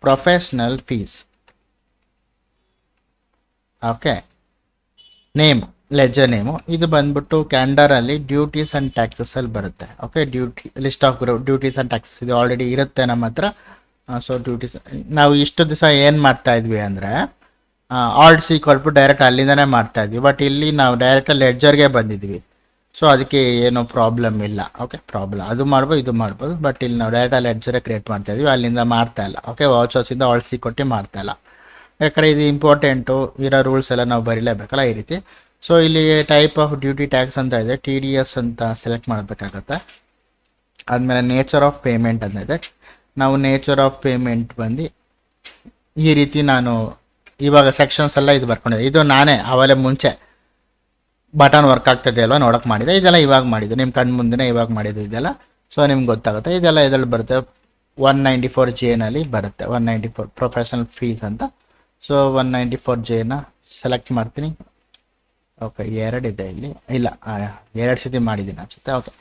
professional fees. Okay, name ledger name. ಇದು ಬಂದ್ಬಿಟ್ಟು ಕ್ಯಾಂಡರಲ್ಲಿ ಡ್ಯೂಟೀಸ್ ಆ್ಯಂಡ್ ಟ್ಯಾಕ್ಸಸ್ ಅಲ್ಲಿ ಬರುತ್ತೆ. Okay, list of duties and taxes ಇದು ಆಲ್ರೆಡಿ ಇರುತ್ತೆ ನಮ್ಮ ಹತ್ರ. ಸೊ ಡ್ಯೂಟೀಸ್ ನಾವು ಇಷ್ಟು ದಿವಸ ಏನು ಮಾಡ್ತಾ ಇದ್ವಿ ಅಂದರೆ ಆಲ್ಟ್ ಸಿ ಕೊಟ್ಬಿಟ್ಟು ಡೈರೆಕ್ಟ್ ಅಲ್ಲಿಂದನೇ ಮಾಡ್ತಾ ಇದ್ವಿ. ಬಟ್ ಇಲ್ಲಿ ನಾವು ಡೈರೆಕ್ಟ್ ಲೆಡ್ಜರ್ಗೆ ಬಂದಿದ್ವಿ. ಸೊ ಅದಕ್ಕೆ ಏನೋ ಪ್ರಾಬ್ಲಮ್ ಇಲ್ಲ. ಓಕೆ, ಅದು ಮಾಡ್ಬೋದು, ಇದು ಮಾಡ್ಬೋದು. ಬಟ್ ಇಲ್ಲಿ ನಾವು ಡೈರೆಕ್ಟ್ ಲೆಡ್ಜರೇ ಕ್ರಿಯೇಟ್ ಮಾಡ್ತಾ ಇದ್ವಿ, ಅಲ್ಲಿಂದ ಮಾಡ್ತಾ ಇಲ್ಲ. ಓಕೆ, ವಾಚರ್ಸಿಂದ ಆಲ್ಟ್ ಸಿ ಕೊಟ್ಟು ಮಾಡ್ತಾ ಇಲ್ಲ, ಯಾಕಂದರೆ ಇದು ಇಂಪಾರ್ಟೆಂಟು, ಇರೋ ರೂಲ್ಸ್ ಎಲ್ಲ ನಾವು ಬರೀಲೇಬೇಕಲ್ಲ ಈ ರೀತಿ. ಸೊ ಇಲ್ಲಿ ಟೈಪ್ ಆಫ್ ಡ್ಯೂಟಿ ಟ್ಯಾಕ್ಸ್ ಅಂತ ಇದೆ, TDS ಅಂತ ಸೆಲೆಕ್ಟ್ ಮಾಡಬೇಕಾಗತ್ತೆ. ಆದಮೇಲೆ ನೇಚರ್ ಆಫ್ ಪೇಮೆಂಟ್ ಅಂತ ಇದೆ. ನಾವು ನೇಚರ್ ಆಫ್ ಪೇಮೆಂಟ್ ಬಂದು ಈ ರೀತಿ ನಾನು ಇವಾಗ ಸೆಕ್ಷನ್ಸ್ ಎಲ್ಲ ಇದು ಬರ್ಕೊಂಡಿದ್ದೆ. ಇದು ನಾನೇ ಅವಾಗಲೇ ಮುಂಚೆ ಬಟನ್ ವರ್ಕ್ ಆಗ್ತದೆ ಅಲ್ವಾ ನೋಡೋಕೆ ಮಾಡಿದೆ. ಇದೆಲ್ಲ ಇವಾಗ ಮಾಡಿದ್ದು, ನಿಮ್ಮ ಕಣ್ಣು ಮುಂದೆ ಇವಾಗ ಮಾಡಿದ್ದು ಇದೆಲ್ಲ. ಸೊ ನಿಮ್ಗೆ ಗೊತ್ತಾಗುತ್ತೆ. ಇದೆಲ್ಲ ಇದರಲ್ಲಿ ಬರುತ್ತೆ 194Jನಲ್ಲಿ ಬರುತ್ತೆ, 194 ಪ್ರೊಫೆಷನಲ್ ಫೀಸ್ ಅಂತ. ಸೊ 194Jನ ಸೆಲೆಕ್ಟ್ ಮಾಡ್ತೀನಿ. ಓಕೆ, 2 ಇದೆ ಇಲ್ಲಿ, ಇಲ್ಲ 2 ಸತಿ ಮಾಡಿದ್ದೀನಿ ಅನ್ಸುತ್ತೆ. Okay,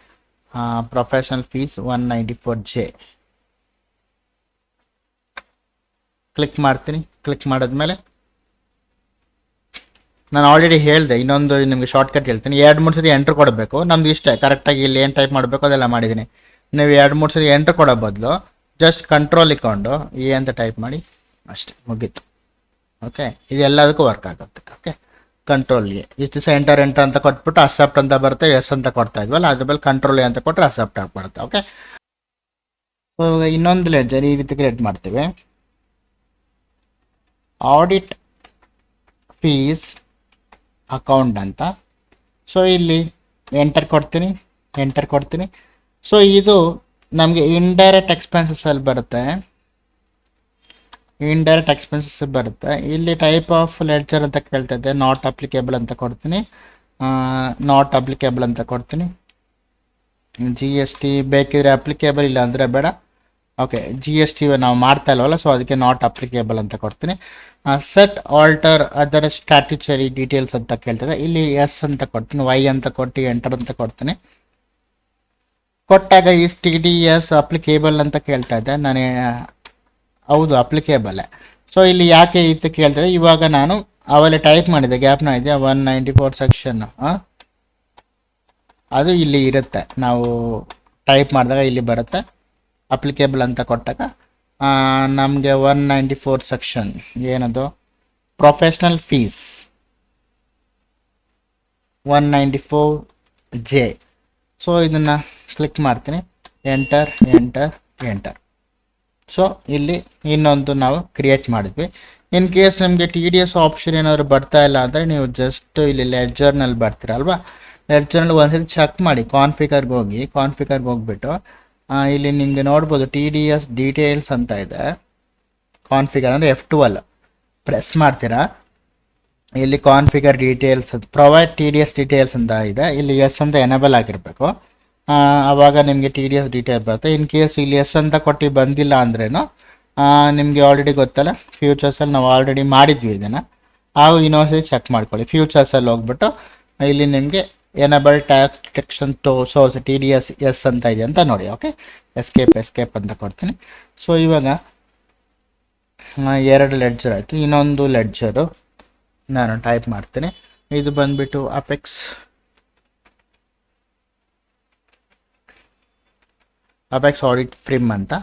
professional fees 194J click ಮಾಡ್ತೀನಿ. ಕ್ಲಿಕ್ ಮಾಡಿದ್ಮೇಲೆ ನಾನು ಆಲ್ರೆಡಿ ಹೇಳಿದೆ, ಇನ್ನೊಂದು ನಿಮಗೆ ಶಾರ್ಟ್ಕಟ್ ಹೇಳ್ತೀನಿ. 2-3 ಸತಿ ಎಂಟ್ರ್ ಕೊಡಬೇಕು. ನಮ್ದು ಇಷ್ಟೇ ಕರೆಕ್ಟಾಗಿ ಇಲ್ಲಿ ಏನು ಟೈಪ್ ಮಾಡಬೇಕು ಅದೆಲ್ಲ ಮಾಡಿದ್ದೀನಿ. ನೀವು 2-3 ಸತಿ ಎಂಟ್ರ್ ಕೊಡೋ ಬದಲು ಜಸ್ಟ್ ಕಂಟ್ರೋಲ್ ಇಕ್ಕೊಂಡು ಅಂತ ಟೈಪ್ ಮಾಡಿ ಅಷ್ಟೇ, ಮುಗೀತು. ಓಕೆ, ಇದೆಲ್ಲದಕ್ಕೂ ವರ್ಕ್ ಆಗುತ್ತೆ. ಓಕೆ, ಕಂಟ್ರೋಲ್ ಇಷ್ಟು ದಿವಸ ಎಂಟರ್ ಅಂತ ಕೊಟ್ಬಿಟ್ಟು ಅಕ್ಸೆಪ್ಟ್ ಅಂತ ಬರುತ್ತೆ, ಎಸ್ ಅಂತ ಕೊಡ್ತಾ ಇದ್ವಲ್ಲ, ಅದ್ರ ಮೇಲೆ ಕಂಟ್ರೋಲ್ ಅಂತ ಕೊಟ್ಟರೆ ಅಕ್ಸೆಪ್ಟ್ ಆಗಿಬಿಡುತ್ತೆ. ಓಕೆ, ಸೊ ಇನ್ನೊಂದು ಲೆಡ್ಜರ್ ಈ ರೀತಿ ಕ್ರಿಯೇಟ್ ಮಾಡ್ತೀವಿ. ಆಡಿಟ್ ಫೀಸ್ ಅಕೌಂಟ್ ಅಂತ. ಸೊ ಇಲ್ಲಿ ಎಂಟರ್ ಕೊಡ್ತೀನಿ. ಸೊ ಇದು ನಮಗೆ ಇಂಡೈರೆಕ್ಟ್ ಎಕ್ಸ್ಪೆನ್ಸಸ್ ಅಲ್ಲಿ ಬರುತ್ತೆ. ಇಲ್ಲಿ ಟೈಪ್ ಆಫ್ ಲೆಡ್ಜರ್ ಅಂತ ಕೇಳ್ತಾ ಇದೆ, ನಾಟ್ ಅಪ್ಲಿಕೇಬಲ್ ಅಂತ ಕೊಡ್ತೀನಿ. GST ಬೇಕಿದ್ರೆ ಅಪ್ಲಿಕೇಬಲ್, ಇಲ್ಲ ಅಂದರೆ ಬೇಡ. ಓಕೆ, GST ನಾವು ಮಾಡ್ತಾ ಇಲ್ವಲ್ಲ, ಸೊ ಅದಕ್ಕೆ ನಾಟ್ ಅಪ್ಲಿಕೇಬಲ್ ಅಂತ ಕೊಡ್ತೀನಿ. Set alter other statutory details ಅಂತ ಕೇಳ್ತದೆ, ಇಲ್ಲಿ ಎಸ್ ಅಂತ ಕೊಡ್ತೀನಿ, Y ಅಂತ ಕೊಟ್ಟು ಎಂಟರ್ ಅಂತ ಕೊಡ್ತೀನಿ. ಕೊಟ್ಟಾಗ ಈ TDS ಅಪ್ಲಿಕೇಬಲ್ ಅಂತ ಕೇಳ್ತಾ ಇದೆ. ನಾನು ಹೌದು ಅಪ್ಲಿಕೇಬಲ್ಲೇ. ಸೊ ಇಲ್ಲಿ ಯಾಕೆ ಇತ್ತು ಕೇಳ್ತದೆ, ಇವಾಗ ನಾನು ಅವೆಲ್ಲ ಟೈಪ್ ಮಾಡಿದೆ, ಗ್ಯಾಪ್ನ ಇದೆ 194 ಸೆಕ್ಷನ್, ಅದು ಇಲ್ಲಿ ಇರುತ್ತೆ. ನಾವು ಟೈಪ್ ಮಾಡಿದಾಗ ಇಲ್ಲಿ ಬರುತ್ತೆ, ಅಪ್ಲಿಕೇಬಲ್ ಅಂತ ಕೊಟ್ಟಾಗ ನಮಗೆ 194 ಸೆಕ್ಷನ್ ಏನದು ಪ್ರೊಫೆಷನಲ್ ಫೀಸ್ 194J. ಸೊ ಇದನ್ನು ಕ್ಲಿಕ್ ಮಾಡ್ತೀನಿ, ಎಂಟರ್. ಸೊ ಇಲ್ಲಿ ಇನ್ನೊಂದು ನಾವು ಕ್ರಿಯೇಟ್ ಮಾಡಿದ್ವಿ. ಇನ್ ಕೇಸ್ ನಿಮಗೆ TDS ಆಪ್ಷನ್ ಏನಾದರೂ ಬರ್ತಾ ಇಲ್ಲ ಅಂದರೆ ನೀವು ಜಸ್ಟ್ ಇಲ್ಲಿ ಲೆಡ್ಜರ್ನಲ್ಲಿ ಬರ್ತೀರಲ್ವಾ, ಲೆಡ್ಜರ್ನಲ್ಲಿ ಒಂದ್ಸತಿ ಚೆಕ್ ಮಾಡಿ, ಕಾನ್ಫಿಗರ್ಗೆ ಹೋಗ್ಬಿಟ್ಟು ಇಲ್ಲಿ ನಿಮಗೆ ನೋಡ್ಬೋದು TDS ಡೀಟೇಲ್ಸ್ ಅಂತ ಇದೆ. ಕಾನ್ಫಿಗರ್ ಅಂದರೆ F12 ಪ್ರೆಸ್ ಮಾಡ್ತೀರಾ, ಇಲ್ಲಿ configure details provide TDS details ಅಂತ ಇದೆ. ಇಲ್ಲಿ ಎಸ್ ಅಂತ ಎನೇಬಲ್ ಆಗಿರಬೇಕು, ಆವಾಗ ನಿಮಗೆ TDS ಡೀಟೇಲ್ ಬರುತ್ತೆ. ಇನ್ ಕೇಸ್ ಇಲ್ಲಿ ಎಸ್ ಅಂತ ಕೊಟ್ಟು ಬಂದಿಲ್ಲ ಅಂದ್ರೇನು ನಿಮಗೆ ಆಲ್ರೆಡಿ ಗೊತ್ತಲ್ಲ, ಫ್ಯೂಚರ್ಸಲ್ಲಿ ನಾವು ಆಲ್ರೆಡಿ ಮಾಡಿದ್ವಿ ಇದನ್ನು, ಹಾಗೂ ಇನ್ನೊಂದ್ಸತಿ ಚೆಕ್ ಮಾಡ್ಕೊಳ್ಳಿ. ಫ್ಯೂಚರ್ಸಲ್ಲಿ ಹೋಗ್ಬಿಟ್ಟು ಇಲ್ಲಿ ನಿಮಗೆ enable tax deduction to source TDS yes ಅಂತ ಇದೆ ಅಂತ ನೋಡಿ. ಓಕೆ, ಎಸ್ಕೇಪ್ ಅಂತ ಕೊಡ್ತೀನಿ. ಸೊ ಇವಾಗ 2 ಲೆಡ್ಜರ್ ಆಯಿತು. ಇನ್ನೊಂದು ಲೆಡ್ಜರು ನಾನು ಟೈಪ್ ಮಾಡ್ತೀನಿ. ಇದು ಬಂದುಬಿಟ್ಟು ಅಪೆಕ್ಸ್ ಆಡಿಟ್ ಫ್ರಿಮ್ ಅಂತ.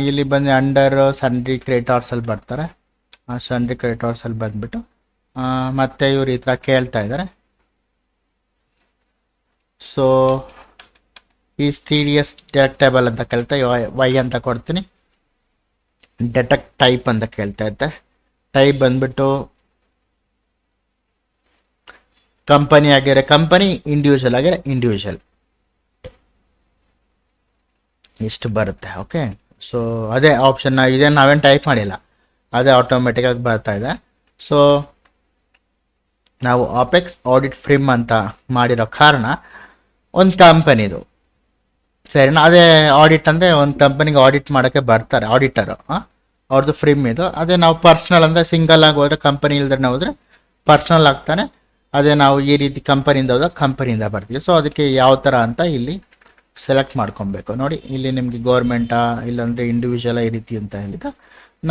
ಇಲ್ಲಿ ಬಂದು ಅಂಡರ್ ಸನ್ರಿ ಕ್ರೆಡಿಟಾರ್ಸಲ್ಲಿ ಬರ್ತಾರೆ. ಸನ್ರಿ ಕ್ರೆಡಿಟಾರ್ಸಲ್ಲಿ ಬಂದುಬಿಟ್ಟು ಮತ್ತೆ ಇವ್ರು ಈ ಥರ ಕೇಳ್ತಾ ಇದ್ದಾರೆ. ಸೊ ಈ TDS ಡಿಡಕ್ಟೇಬಲ್ ಅಂತ ಕೇಳ್ತಾ ವೈ ಅಂತ ಕೊಡ್ತೀನಿ. ಡಿಟೆಕ್ಟ್ ಟೈಪ್ ಅಂತ ಕೇಳ್ತಾ ಇದ್ದೆ. ಟೈಪ್ ಬಂದ್ಬಿಟ್ಟು ಕಂಪನಿ ಆಗಿರೋ ಕಂಪನಿ, ಇಂಡಿವಿಜುವಲ್ ಆಗಿರೋ ಇಂಡಿವಿಜುವಲ್, ಇಷ್ಟು ಬರುತ್ತೆ. ಓಕೆ, ಸೊ ಅದೇ ಆಪ್ಷನ್ ಇದೇನು ನಾವೇನು ಟೈಪ್ ಮಾಡಿಲ್ಲ, ಅದೇ ಆಟೋಮೆಟಿಕ್ಕಾಗಿ ಬರ್ತಾ ಇದೆ. ಸೊ ನಾವು ಅಪೆಕ್ಸ್ ಆಡಿಟ್ ಫ್ರಿಮ್ ಅಂತ ಮಾಡಿರೋ ಕಾರಣ ಒಂದು ಕಂಪನಿದು ಸರಿನಾ. ಅದೇ ಆಡಿಟ್ ಅಂದರೆ ಒಂದು ಕಂಪನಿಗೆ ಆಡಿಟ್ ಮಾಡೋಕ್ಕೆ ಬರ್ತಾರೆ ಆಡಿಟರು, ಅವ್ರದ್ದು ಫ್ರಿಮ್ ಇದು. ಅದೇ ನಾವು ಪರ್ಸ್ನಲ್ ಅಂದರೆ ಸಿಂಗಲ್ ಆಗಿ ಹೋದರೆ, ಕಂಪನಿ ಇಲ್ದ್ರೆ ಹೋದರೆ ಪರ್ಸ್ನಲ್ ಆಗ್ತಾನೆ. ಅದೇ ನಾವು ಈ ರೀತಿ ಕಂಪನಿಯಿಂದ ಹೋದಾಗ ಕಂಪನಿಯಿಂದ ಬರ್ತೀವಿ. ಸೊ ಅದಕ್ಕೆ ಯಾವ ಥರ ಅಂತ ಇಲ್ಲಿ ಸೆಲೆಕ್ಟ್ ಮಾಡ್ಕೊಬೇಕು. ನೋಡಿ, ಇಲ್ಲಿ ನಿಮಗೆ ಗೌರ್ಮೆಂಟಾ ಇಲ್ಲಾಂದರೆ ಇಂಡಿವಿಜುವಲ್ ಈ ರೀತಿ ಅಂತ ಹೇಳಿದ.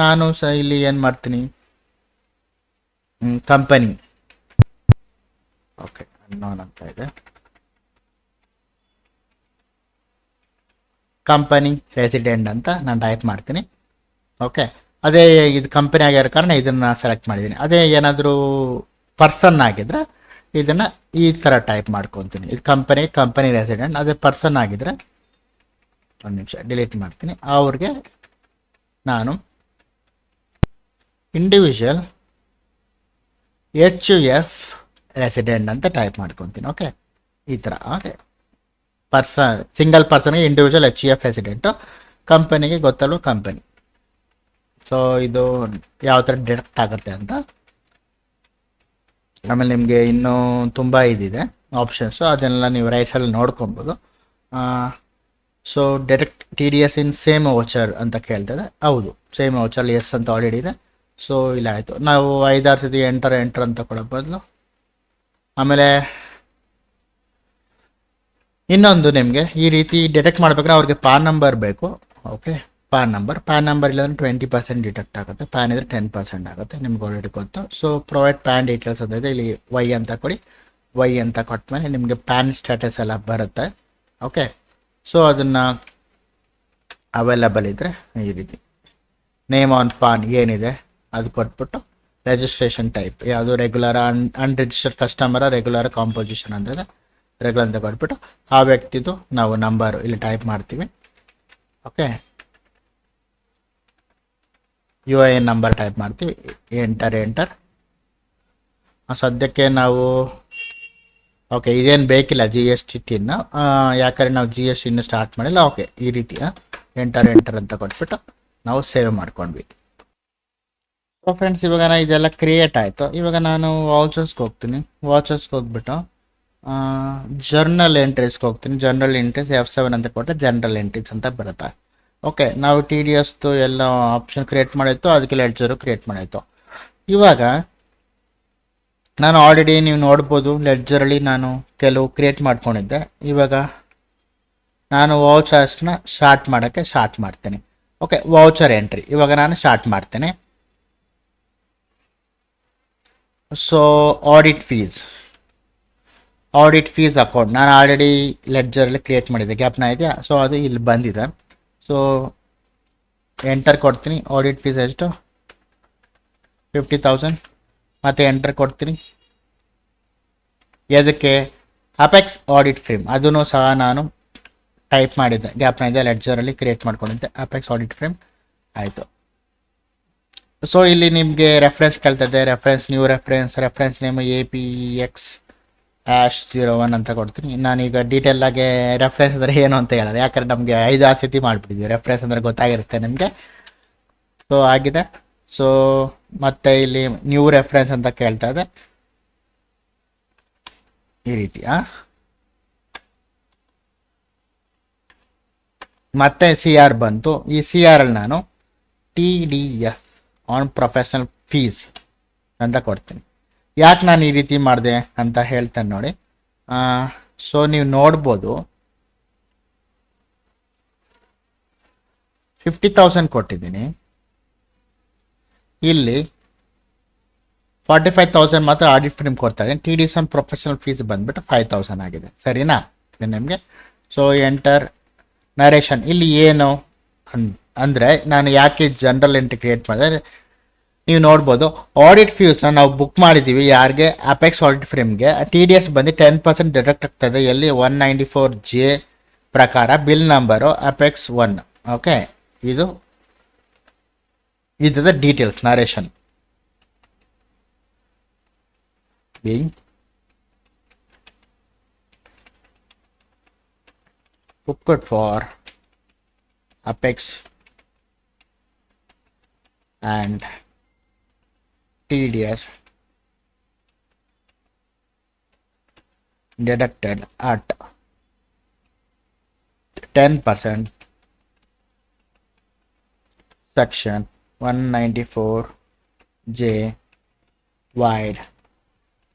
ನಾನು ಇಲ್ಲಿ ಏನು ಮಾಡ್ತೀನಿ, ಕಂಪನಿ. ಓಕೆ, ಅನ್ನೋನ್ ಅಂತ ಇದೆ. ಕಂಪನಿ ರೆಸಿಡೆಂಟ್ ಅಂತ ನಾನು ಟೈಪ್ ಮಾಡ್ತೀನಿ. ಓಕೆ, ಅದೇ ಇದು ಕಂಪನಿ ಆಗಿರೋ ಕಾರಣ ಇದನ್ನು ಸೆಲೆಕ್ಟ್ ಮಾಡಿದ್ದೀನಿ. ಅದೇ ಏನಾದರೂ ಪರ್ಸನ್ ಆಗಿದ್ರೆ ಇದನ್ನು ಈ ಥರ ಟೈಪ್ ಮಾಡ್ಕೊತೀನಿ. ಇದು ಕಂಪನಿ ರೆಸಿಡೆಂಟ್. ಅದೇ ಪರ್ಸನ್ ಆಗಿದ್ರೆ ಒಂದು ನಿಮಿಷ ಡಿಲೀಟ್ ಮಾಡ್ತೀನಿ. ಅವ್ರಿಗೆ ನಾನು ಇಂಡಿವಿಜುವಲ್ HUF ರೆಸಿಡೆಂಟ್ ಅಂತ ಟೈಪ್ ಮಾಡ್ಕೊತೀನಿ. ಓಕೆ, ಈ ಥರ. Okay, single ಪರ್ಸನ್ಗೆ individual HUF resident, ಕಂಪನಿಗೆ ಗೊತ್ತಲ್ವ ಕಂಪನಿ. ಸೊ ಇದು ಯಾವ ಥರ ಡಿಡಕ್ಟ್ ಆಗುತ್ತೆ ಅಂತ. ಆಮೇಲೆ ನಿಮಗೆ ಇನ್ನೂ ತುಂಬ ಇದಿದೆ ಆಪ್ಷನ್ಸು, ಅದನ್ನೆಲ್ಲ ನೀವು ರೈಟ್ಸಲ್ಲಿ ನೋಡ್ಕೊಬೋದು. So direct TDS in same voucher ಅಂತ ಕೇಳ್ತದೆ. ಹೌದು, ಸೇಮ್ ವೋಚರ್ ಎಸ್ ಅಂತ ಆಲ್ರೆಡಿ ಇದೆ. ಸೊ ಇಲ್ಲ ಆಯಿತು. ನಾವು 5-6 ಸತಿ ಎಂಟರ್ ಅಂತ ಕೊಡೋ ಬದಲು ಆಮೇಲೆ ಇನ್ನೊಂದು ನಿಮಗೆ ಈ ರೀತಿ ಡಿಟೆಕ್ಟ್ ಮಾಡಬೇಕಾದ್ರೆ ಅವ್ರಿಗೆ ಪಾನ್ ನಂಬರ್ ಬೇಕು. ಓಕೆ, ಪಾನ್ ನಂಬರ್ ಇಲ್ಲಾಂದ್ರೆ 20% ಡಿಟೆಕ್ಟ್ ಆಗುತ್ತೆ. ಪ್ಯಾನ್ ಇದ್ರೆ 10% ಆಗುತ್ತೆ, ನಿಮ್ಗೆ ಆಲ್ರೆಡಿ ಗೊತ್ತು. ಸೊ ಪ್ರೊವೈಡ್ ಪ್ಯಾನ್ ಡೀಟೇಲ್ಸ್ ಅಂತ ಇದೆ, ಇಲ್ಲಿ ವೈ ಅಂತ ಕೊಡಿ. ವೈ ಅಂತ ಕೊಟ್ಮೇಲೆ ನಿಮಗೆ ಪ್ಯಾನ್ ಸ್ಟೇಟಸ್ ಎಲ್ಲ ಬರುತ್ತೆ. ಓಕೆ, ಸೊ ಅದನ್ನು ಅವೈಲಬಲ್ ಇದ್ದರೆ ಈ ರೀತಿ ನೇಮ್ ಆನ್ ಪಾನ್ ಏನಿದೆ ಅದು ಕೊಟ್ಬಿಟ್ಟು ರಿಜಿಸ್ಟ್ರೇಷನ್ ಟೈಪ್ ಯಾವುದು regular unregistered customer regular composition ಅಂದರೆ ರೆಗ್ಯುಲರ್ ಅಂತ ಕೊಟ್ಬಿಟ್ಟು ಆ ವ್ಯಕ್ತಿದು ನಾವು ನಂಬರ್ ಇಲ್ಲಿ ಟೈಪ್ ಮಾಡ್ತೀವಿ. ಓಕೆ, UIN ನಂಬರ್ ಟೈಪ್ ಮಾಡ್ತೀವಿ. ಎಂಟರ್. ಸದ್ಯಕ್ಕೆ ನಾವು ಓಕೆ ಇದೇನು ಬೇಕಿಲ್ಲ GST ಟಿನ್ನು, ಯಾಕಂದರೆ ನಾವು GST ಇನ್ನೂ ಸ್ಟಾರ್ಟ್ ಮಾಡಿಲ್ಲ. ಓಕೆ, ಈ ರೀತಿ ಎಂಟರ್ ಅಂತ ಕೊಟ್ಬಿಟ್ಟು ನಾವು ಸೇವ್ ಮಾಡ್ಕೊಂಡ್ವಿ. ಸೊ ಫ್ರೆಂಡ್ಸ್, ಇವಾಗ ಇದೆಲ್ಲ ಕ್ರಿಯೇಟ್ ಆಯಿತು. ಇವಾಗ ನಾನು ವಾಚರ್ಸ್ಗೆ ಹೋಗ್ತೀನಿ. ವಾಚರ್ಸ್ಗೆ ಹೋಗ್ಬಿಟ್ಟು ಜರ್ನಲ್ ಎಂಟ್ರೀಸ್ಗೆ ಹೋಗ್ತೀನಿ. ಜರ್ನಲ್ ಎಂಟ್ರೀಸ್ F7 ಅಂತ ಕೊಟ್ಟರೆ ಜನರಲ್ ಎಂಟ್ರೀಸ್ ಅಂತ ಬರುತ್ತೆ. ಓಕೆ, ನಾವು TDSದು ಎಲ್ಲ ಆಪ್ಷನ್ ಕ್ರಿಯೇಟ್ ಮಾಡಿತ್ತು, ಅದಕ್ಕೆ ಲೆಡ್ಜರು ಕ್ರಿಯೇಟ್ ಮಾಡಿತ್ತು. ಇವಾಗ ನಾನು ಆಲ್ರೆಡಿ ನೀವು ನೋಡ್ಬೋದು ಲೆಡ್ಜರಲ್ಲಿ ನಾನು ಕೆಲವು ಕ್ರಿಯೇಟ್ ಮಾಡ್ಕೊಂಡಿದ್ದೆ. ಇವಾಗ ನಾನು ವೌಚರ್ಸ್ನ ಸ್ಟಾರ್ಟ್ ಮಾಡ್ತೀನಿ. ಓಕೆ, ವೌಚರ್ ಎಂಟ್ರಿ ಇವಾಗ ನಾನು ಸ್ಟಾರ್ಟ್ ಮಾಡ್ತೇನೆ. ಸೊ ಆಡಿಟ್ ಫೀಸ್ ಅಕೌಂಟ್ ನಾನು ಆಲ್ರೆಡಿ ಲೆಡ್ಜರಲ್ಲಿ ಕ್ರಿಯೇಟ್ ಮಾಡಿದ್ದೆ, ಗ್ಯಾಪ್ನ ಇದೆಯಾ? ಸೊ ಅದು ಇಲ್ಲಿ ಬಂದಿದೆ. ಸೊ ಎಂಟರ್ ಕೊಡ್ತೀನಿ. ಆಡಿಟ್ ಫೀಸ್ ಎಷ್ಟು? 50,000. ಮತ್ತು ಎಂಟರ್ ಕೊಡ್ತೀನಿ. ಎದಕ್ಕೆ? ಅಪೆಕ್ಸ್ ಆಡಿಟ್ ಫ್ರೇಮ್ ಅದನ್ನು ಸಹ ನಾನು ಟೈಪ್ ಮಾಡಿದ್ದೆ, ಗ್ಯಾಪ್ನ ಇದೆ, ಲೆಡ್ಜರಲ್ಲಿ ಕ್ರಿಯೇಟ್ ಮಾಡ್ಕೊಂಡಿದ್ದೆ. ಅಪೆಕ್ಸ್ ಆಡಿಟ್ ಫ್ರೇಮ್ ಆಯಿತು. ಸೊ ಇಲ್ಲಿ ನಿಮಗೆ ರೆಫರೆನ್ಸ್ ಕೇಳ್ತದೆ. ನ್ಯೂ ರೆಫರೆನ್ಸ್ ನೇಮ್ APX-01 ಅಂತ ಕೊಡ್ತೀನಿ. ನಾನೀಗ ಡೀಟೇಲಾಗಿ ರೆಫರೆನ್ಸ್ ಅಂದರೆ ಏನು ಅಂತ ಹೇಳೋದು, ಯಾಕಂದರೆ ನಮಗೆ 5-6 ಸತಿ ಮಾಡಿಬಿಟ್ಟಿದ್ವಿ. ರೆಫರೆನ್ಸ್ ಅಂದರೆ ಗೊತ್ತಾಗಿರುತ್ತೆ ನಿಮಗೆ. ಸೊ ಆಗಿದೆ. ಸೊ ಮತ್ತೆ ಇಲ್ಲಿ ನ್ಯೂ ರೆಫರೆನ್ಸ್ ಅಂತ ಕೇಳ್ತಾ ಇದೆ ಈ ರೀತಿ. ಮತ್ತೆ CR ಬಂತು. ಈ CR ಅಲ್ಲಿ ನಾನು TDF ಆನ್ ಪ್ರೊಫೆಷನಲ್ ಫೀಸ್ ಅಂತ ಕೊಡ್ತೀನಿ. ಯಾಕೆ ನಾನು ಈ ರೀತಿ ಮಾಡಿದೆ ಅಂತ ಹೇಳ್ತೇನೆ ನೋಡಿ. ಸೊ ನೀವು ನೋಡ್ಬೋದು 50,000 ಕೊಟ್ಟಿದ್ದೀನಿ. ಇಲ್ಲಿ 45,000 ಮಾತ್ರ ಆಡಿಟ್ ಫ್ರೇಮ್ ಕೊಡ್ತಾ ಇದ್ದೀನಿ. TDS ಆನ್ ಪ್ರೊಫೆಷನಲ್ ಫೀಸ್ ಬಂದ್ಬಿಟ್ಟು 5,000 ಆಗಿದೆ. ಸರಿನಾ? ಇದು ನಿಮಗೆ. ಸೊ ಎಂಟರ್ ನರೇಷನ್ ಇಲ್ಲಿ ಏನು ಅಂದರೆ ನಾನು ಯಾಕೆ ಜನರಲ್ ಎಂಟ್ರಿ ಕ್ರಿಯೇಟ್ ಮಾಡಿದೆ ನೀವು ನೋಡ್ಬೋದು. ಆಡಿಟ್ ಫ್ಯೂಸ್ನ ನಾವು ಬುಕ್ ಮಾಡಿದ್ದೀವಿ ಯಾರಿಗೆ, ಅಪೆಕ್ಸ್ ಆಡಿಟ್ ಫ್ರೇಮ್ಗೆ. TDS ಬಂದು 10% ಡಿಡಕ್ಟ್ ಆಗ್ತದೆ ಎಲ್ಲಿ 194J ಪ್ರಕಾರ. Bill number apex 1. ಓಕೆ, ಇದು details narration being booked for Apex and TDS deducted at 10% section 194J wide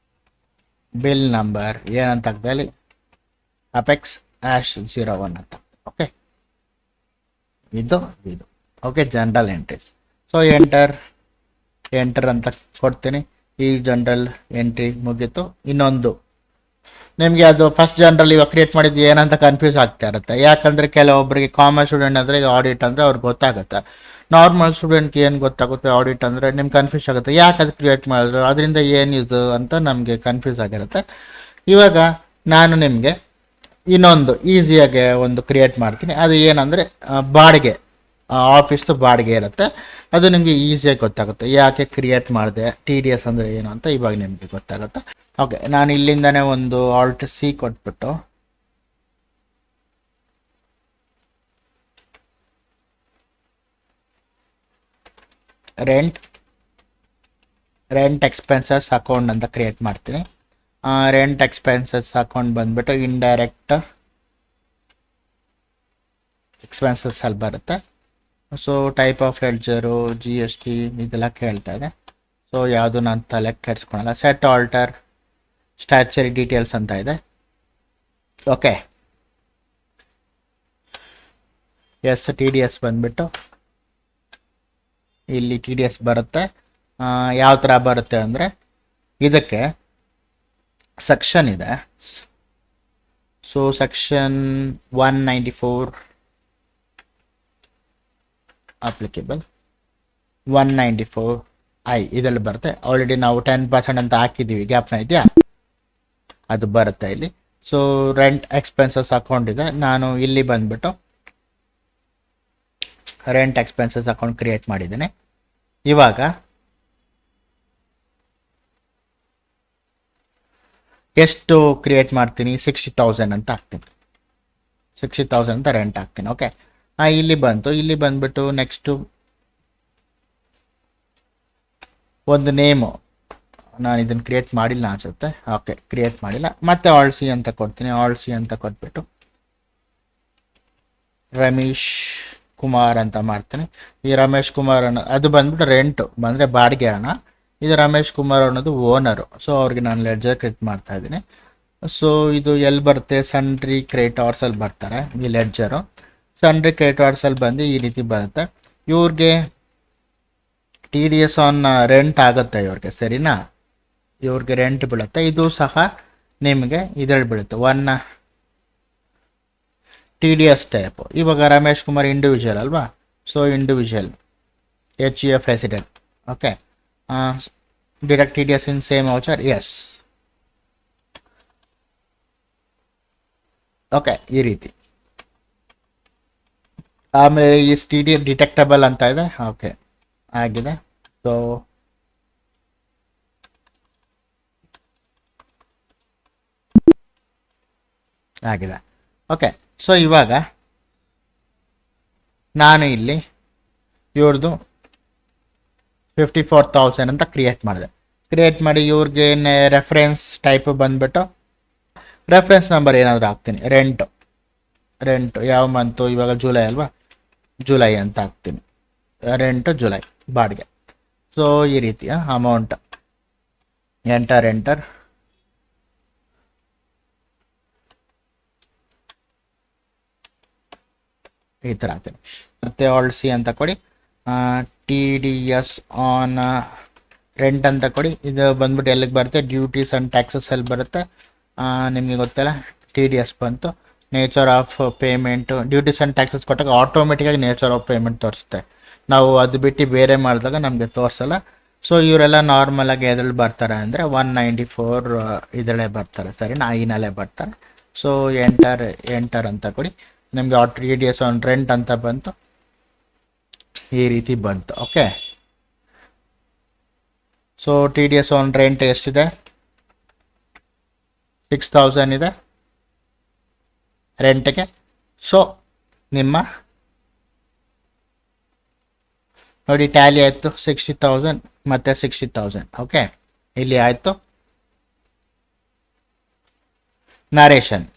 bill number ಏನಂತ ಆಗ್ತದೆ ಅಪೆಕ್ಸ್ -01 ಅಂತ. ಓಕೆ, ಇದು okay general entries. So enter ಅಂತ ಕೊಡ್ತೀನಿ. ಈ ಜನರಲ್ ಎಂಟ್ರಿ ಮುಗೀತು. ಇನ್ನೊಂದು ನಿಮಗೆ ಅದು ಫಸ್ಟ್ ಜನರಲ್ ಇವಾಗ ಕ್ರಿಯೇಟ್ ಮಾಡಿದ್ದು ಏನಂತ ಕನ್ಫ್ಯೂಸ್ ಆಗ್ತಾ ಇರುತ್ತೆ. ಯಾಕಂದರೆ ಕೆಲವೊಬ್ಬರಿಗೆ ಕಾಮರ್ಸ್ ಸ್ಟೂಡೆಂಟ್ ಅಂದರೆ ಆಡಿಟ್ ಅಂದರೆ ಅವ್ರಿಗೆ ಗೊತ್ತಾಗುತ್ತೆ. ನಾರ್ಮಲ್ ಸ್ಟೂಡೆಂಟ್ಗೆ ಏನು ಗೊತ್ತಾಗುತ್ತೆ ಆಡಿಟ್ ಅಂದರೆ ನಿಮ್ಗೆ ಕನ್ಫ್ಯೂಸ್ ಆಗುತ್ತೆ. ಯಾಕೆ ಅದು ಕ್ರಿಯೇಟ್ ಮಾಡಿದ್ರು, ಅದರಿಂದ ಏನಿದು ಅಂತ ನಮಗೆ ಕನ್ಫ್ಯೂಸ್ ಆಗಿರುತ್ತೆ. ಇವಾಗ ನಾನು ನಿಮಗೆ ಇನ್ನೊಂದು ಈಸಿಯಾಗಿ ಒಂದು ಕ್ರಿಯೇಟ್ ಮಾಡ್ತೀನಿ. ಅದು ಏನಂದರೆ ಬಾಡಿಗೆ, ಆಫೀಸ್ದು ಬಾಡಿಗೆ ಇರುತ್ತೆ. ಅದು ನಿಮಗೆ ಈಸಿಯಾಗಿ ಗೊತ್ತಾಗುತ್ತೆ ಯಾಕೆ ಕ್ರಿಯೇಟ್ ಮಾಡಿದೆ, TDS ಅಂದರೆ ಏನು ಅಂತ ಇವಾಗ ನಿಮಗೆ ಗೊತ್ತಾಗುತ್ತೆ. ಓಕೆ, ನಾನು ಇಲ್ಲಿಂದನೇ ಒಂದು Alt+C ಕೊಟ್ಬಿಟ್ಟು ರೆಂಟ್ ಎಕ್ಸ್ಪೆನ್ಸಸ್ ಅಕೌಂಟ್ ಅಂತ ಕ್ರಿಯೇಟ್ ಮಾಡ್ತೀನಿ. ರೆಂಟ್ ಎಕ್ಸ್ಪೆನ್ಸಸ್ ಅಕೌಂಟ್ ಬಂದ್ಬಿಟ್ಟು ಇಂಡೈರೆಕ್ಟ್ ಎಕ್ಸ್ಪೆನ್ಸಸ್ ಅಲ್ಲಿ ಬರುತ್ತೆ. So type of ledger, GST ಇದೆಲ್ಲ ಕೇಳ್ತಾ ಇದೆ. ಸೊ ಯಾವುದು ನಾನು ತಲೆ ಕೆಡಿಸ್ಕೊಳಲ್ಲ. ಸೆಟ್ ಆಲ್ಟರ್ ಸ್ಟ್ಯಾಚುರಿ ಡೀಟೇಲ್ಸ್ ಅಂತ ಇದೆ. ಓಕೆ, TDS ಬಂದ್ಬಿಟ್ಟು ಇಲ್ಲಿ TDS ಬರುತ್ತೆ. ಯಾವ ಥರ ಬರುತ್ತೆ ಅಂದರೆ ಇದಕ್ಕೆ ಸೆಕ್ಷನ್ ಇದೆ. ಸೊ ಸೆಕ್ಷನ್ 194 ಅಪ್ಲಿಕೇಬಲ್ 194I ಇದರಲ್ಲಿ ಬರುತ್ತೆ. ಆಲ್ರೆಡಿ ನಾವು 10% ಅಂತ ಹಾಕಿದ್ದೀವಿ, ಗ್ಯಾಪ್ನ ಇದೆಯಾ, ಅದು ಬರುತ್ತೆ ಇಲ್ಲಿ. ಸೊ ರೆಂಟ್ ಎಕ್ಸ್ಪೆನ್ಸಸ್ ಅಕೌಂಟ್ ಇದೆ. ನಾನು ಇಲ್ಲಿ ಬಂದ್ಬಿಟ್ಟು ರೆಂಟ್ ಎಕ್ಸ್ಪೆನ್ಸಸ್ ಅಕೌಂಟ್ ಕ್ರಿಯೇಟ್ ಮಾಡಿದ್ದೇನೆ. ಇವಾಗ ಎಷ್ಟು ಕ್ರಿಯೇಟ್ ಮಾಡ್ತೀನಿ, 60,000 ಅಂತ ಹಾಕ್ತೀನಿ. 60,000 ಅಂತ ರೆಂಟ್ ಹಾಕ್ತೀನಿ. ಓಕೆ, ಇಲ್ಲಿ ಬಂತು. ಇಲ್ಲಿ ಬಂದ್ಬಿಟ್ಟು ನೆಕ್ಸ್ಟು ಒಂದು ನೇಮು, ನಾನು ಇದನ್ನು ಕ್ರಿಯೇಟ್ ಮಾಡಿಲ್ಲ ಅನ್ಸುತ್ತೆ. ಓಕೆ, ಕ್ರಿಯೇಟ್ ಮಾಡಿಲ್ಲ. ಮತ್ತೆ Alt+C ಅಂತ ಕೊಡ್ತೀನಿ. Alt+C ಅಂತ ಕೊಟ್ಬಿಟ್ಟು ರಮೇಶ್ ಕುಮಾರ್ ಅಂತ ಮಾಡ್ತೀನಿ. ಈ ರಮೇಶ್ ಕುಮಾರ್ ಅನ್ನೋ ಅದು ಬಂದ್ಬಿಟ್ಟು ರೆಂಟು ಬಂದರೆ ಬಾಡಿಗೆ ಹಣ. ಇದು ರಮೇಶ್ ಕುಮಾರ್ ಅನ್ನೋದು ಓನರು. ಸೊ ಅವ್ರಿಗೆ ನಾನು ಲೆಡ್ಜರ್ ಕ್ರಿಯೇಟ್ ಮಾಡ್ತಾ ಇದ್ದೀನಿ. ಸೊ ಇದು ಎಲ್ಲಿ ಬರುತ್ತೆ, ಸನ್ಡ್ರಿ ಕ್ರೆಡಿಟಾರ್ಸಲ್ಲಿ ಬರ್ತಾರೆ ಈ ಲೆಡ್ಜರು. ಸನ್ಡ್ರಿ ಕ್ರೆಡಿಟಾರ್ಸಲ್ಲಿ ಬಂದು ಈ ರೀತಿ ಬರುತ್ತೆ. ಇವ್ರಿಗೆ TDS ಆನ್ ರೆಂಟ್ ಆಗುತ್ತೆ ಇವ್ರಿಗೆ, ಸರಿನಾ? ಇವ್ರಿಗೆ ರೆಂಟ್ ಬೀಳುತ್ತೆ. ಇದು ಸಹ ನಿಮಗೆ ಇದರಲ್ಲಿ ಬೀಳುತ್ತೆ 1 TDS ಟೈಪು. ಇವಾಗ ರಮೇಶ್ ಕುಮಾರ್ ಇಂಡಿವಿಜುವಲ್ ಅಲ್ವಾ? So individual HEF resident. Okay, direct TDS in same voucher, yes. Okay, ಈ ರೀತಿ. ಆಮೇಲೆ ಈ TDS ಡಿಟೆಕ್ಟಬಲ್ ಅಂತ ಇದೆ. ಓಕೆ, ಆಗಿದೆ. ಸೊ ಆಗಿದೆ. ಓಕೆ, ಸೊ ಇವಾಗ ನಾನು ಇಲ್ಲಿ ಇವ್ರದ್ದು 54,000 ಅಂತ ಕ್ರಿಯೇಟ್ ಮಾಡಿದೆ. ಕ್ರಿಯೇಟ್ ಮಾಡಿ ಇವ್ರಿಗೆ ರೆಫರೆನ್ಸ್ ಟೈಪ್ ಬಂದ್ಬಿಟ್ಟು ರೆಫರೆನ್ಸ್ ನಂಬರ್ ಏನಾದರೂ ಹಾಕ್ತೀನಿ. ರೆಂಟು ಯಾವ ಮಂತು, ಇವಾಗ ಜುಲೈ ಅಲ್ವಾ, ಜುಲೈ ಅಂತ ಹಾಕ್ತೀನಿ. ರೆಂಟು ಜುಲೈ ಬಾಡಿಗೆ. ಸೊ ಈ ರೀತಿಯ ಅಮೌಂಟ್ ಎಂಟರ್ ಈ ಥರ ಹಾಕ್ತೀನಿ. ಮತ್ತೆ Alt+C ಅಂತ ಕೊಡಿ. TDS ಆನ್ ರೆಂಟ್ ಅಂತ ಕೊಡಿ. ಇದು ಬಂದ್ಬಿಟ್ಟು ಎಲ್ಲಿಗೆ ಬರುತ್ತೆ, ಡ್ಯೂಟೀಸ್ ಆ್ಯಂಡ್ ಟ್ಯಾಕ್ಸಸ್ ಅಲ್ಲಿ ಬರುತ್ತೆ. ನಿಮಗೆ ಗೊತ್ತಲ್ಲ TDS ಬಂತು. Nature of payment, duties and taxes ಕೊಟ್ಟಾಗ ಆಟೋಮೆಟಿಕ್ಕಾಗಿ ನೇಚರ್ ಆಫ್ ಪೇಮೆಂಟ್ ತೋರಿಸುತ್ತೆ. ನಾವು ಅದು ಬಿಟ್ಟು ಬೇರೆ ಮಾಡಿದಾಗ ನಮಗೆ ತೋರಿಸಲ್ಲ. ಸೊ ಇವರೆಲ್ಲ ನಾರ್ಮಲಾಗಿ ಎದ್ರಲ್ಲಿ ಬರ್ತಾರೆ ಅಂದರೆ 194 ಇದರಲ್ಲೇ ಬರ್ತಾರೆ, ಸರಿನಾ, ಐನಲ್ಲೇ ಬರ್ತಾರೆ. ಸೊ ಎಂಟರ್ ಅಂತ ಕೊಡಿ, ನಿಮಗೆ TDS ಆನ್ ರೆಂಟ್ ಅಂತ ಬಂತು, ಈ ರೀತಿ ಬಂತು. Okay, so TDS on rent ಎಷ್ಟಿದೆ, 6000 ಇದೆ ರೆಂಟ್ಗೆ. ಸೊ ನಿಮ್ಮ ನೋಡಿ ಟ್ಯಾಲಿ ಆಯಿತು 60,000 ಮತ್ತು 60,000. ಓಕೆ, ಇಲ್ಲಿ ಆಯಿತು ನರೇಷನ್.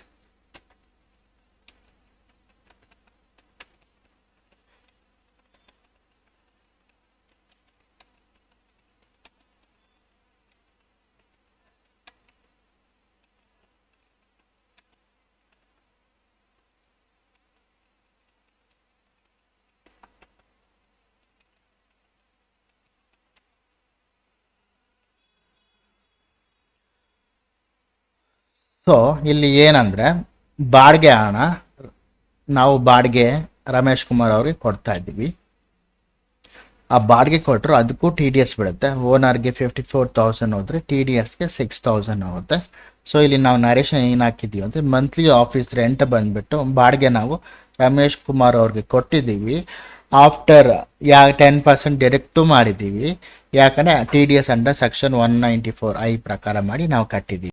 ಸೊ ಇಲ್ಲಿ ಏನಂದರೆ ಬಾಡಿಗೆ ಹಣ ನಾವು ಬಾಡಿಗೆ ರಮೇಶ್ ಕುಮಾರ್ ಅವ್ರಿಗೆ ಕೊಡ್ತಾ ಇದ್ದೀವಿ. ಆ ಬಾಡಿಗೆ ಕೊಟ್ಟರು ಅದಕ್ಕೂ TDS ಬಿಡುತ್ತೆ. ಓನರ್ಗೆ 54,000 ಹೋದರೆ TDSಗೆ 6,000 ಹೋಗುತ್ತೆ. ಸೊ ಇಲ್ಲಿ ನಾವು ನರೇಷನ್ ಏನು ಹಾಕಿದ್ದೀವಿ ಅಂದರೆ ಮಂತ್ಲಿ ಆಫೀಸ್ ರೆಂಟ್ ಬಂದುಬಿಟ್ಟು ಬಾಡಿಗೆ ನಾವು ರಮೇಶ್ ಕುಮಾರ್ ಅವ್ರಿಗೆ ಕೊಟ್ಟಿದ್ದೀವಿ. ಆಫ್ಟರ್ 10% ಡಿರೆಕ್ಟು ಮಾಡಿದ್ದೀವಿ, ಯಾಕಂದರೆ TDS ಅಂಡರ್ ಸೆಕ್ಷನ್ 194I ಪ್ರಕಾರ ಮಾಡಿ ನಾವು ಕಟ್ಟಿದ್ದೀವಿ.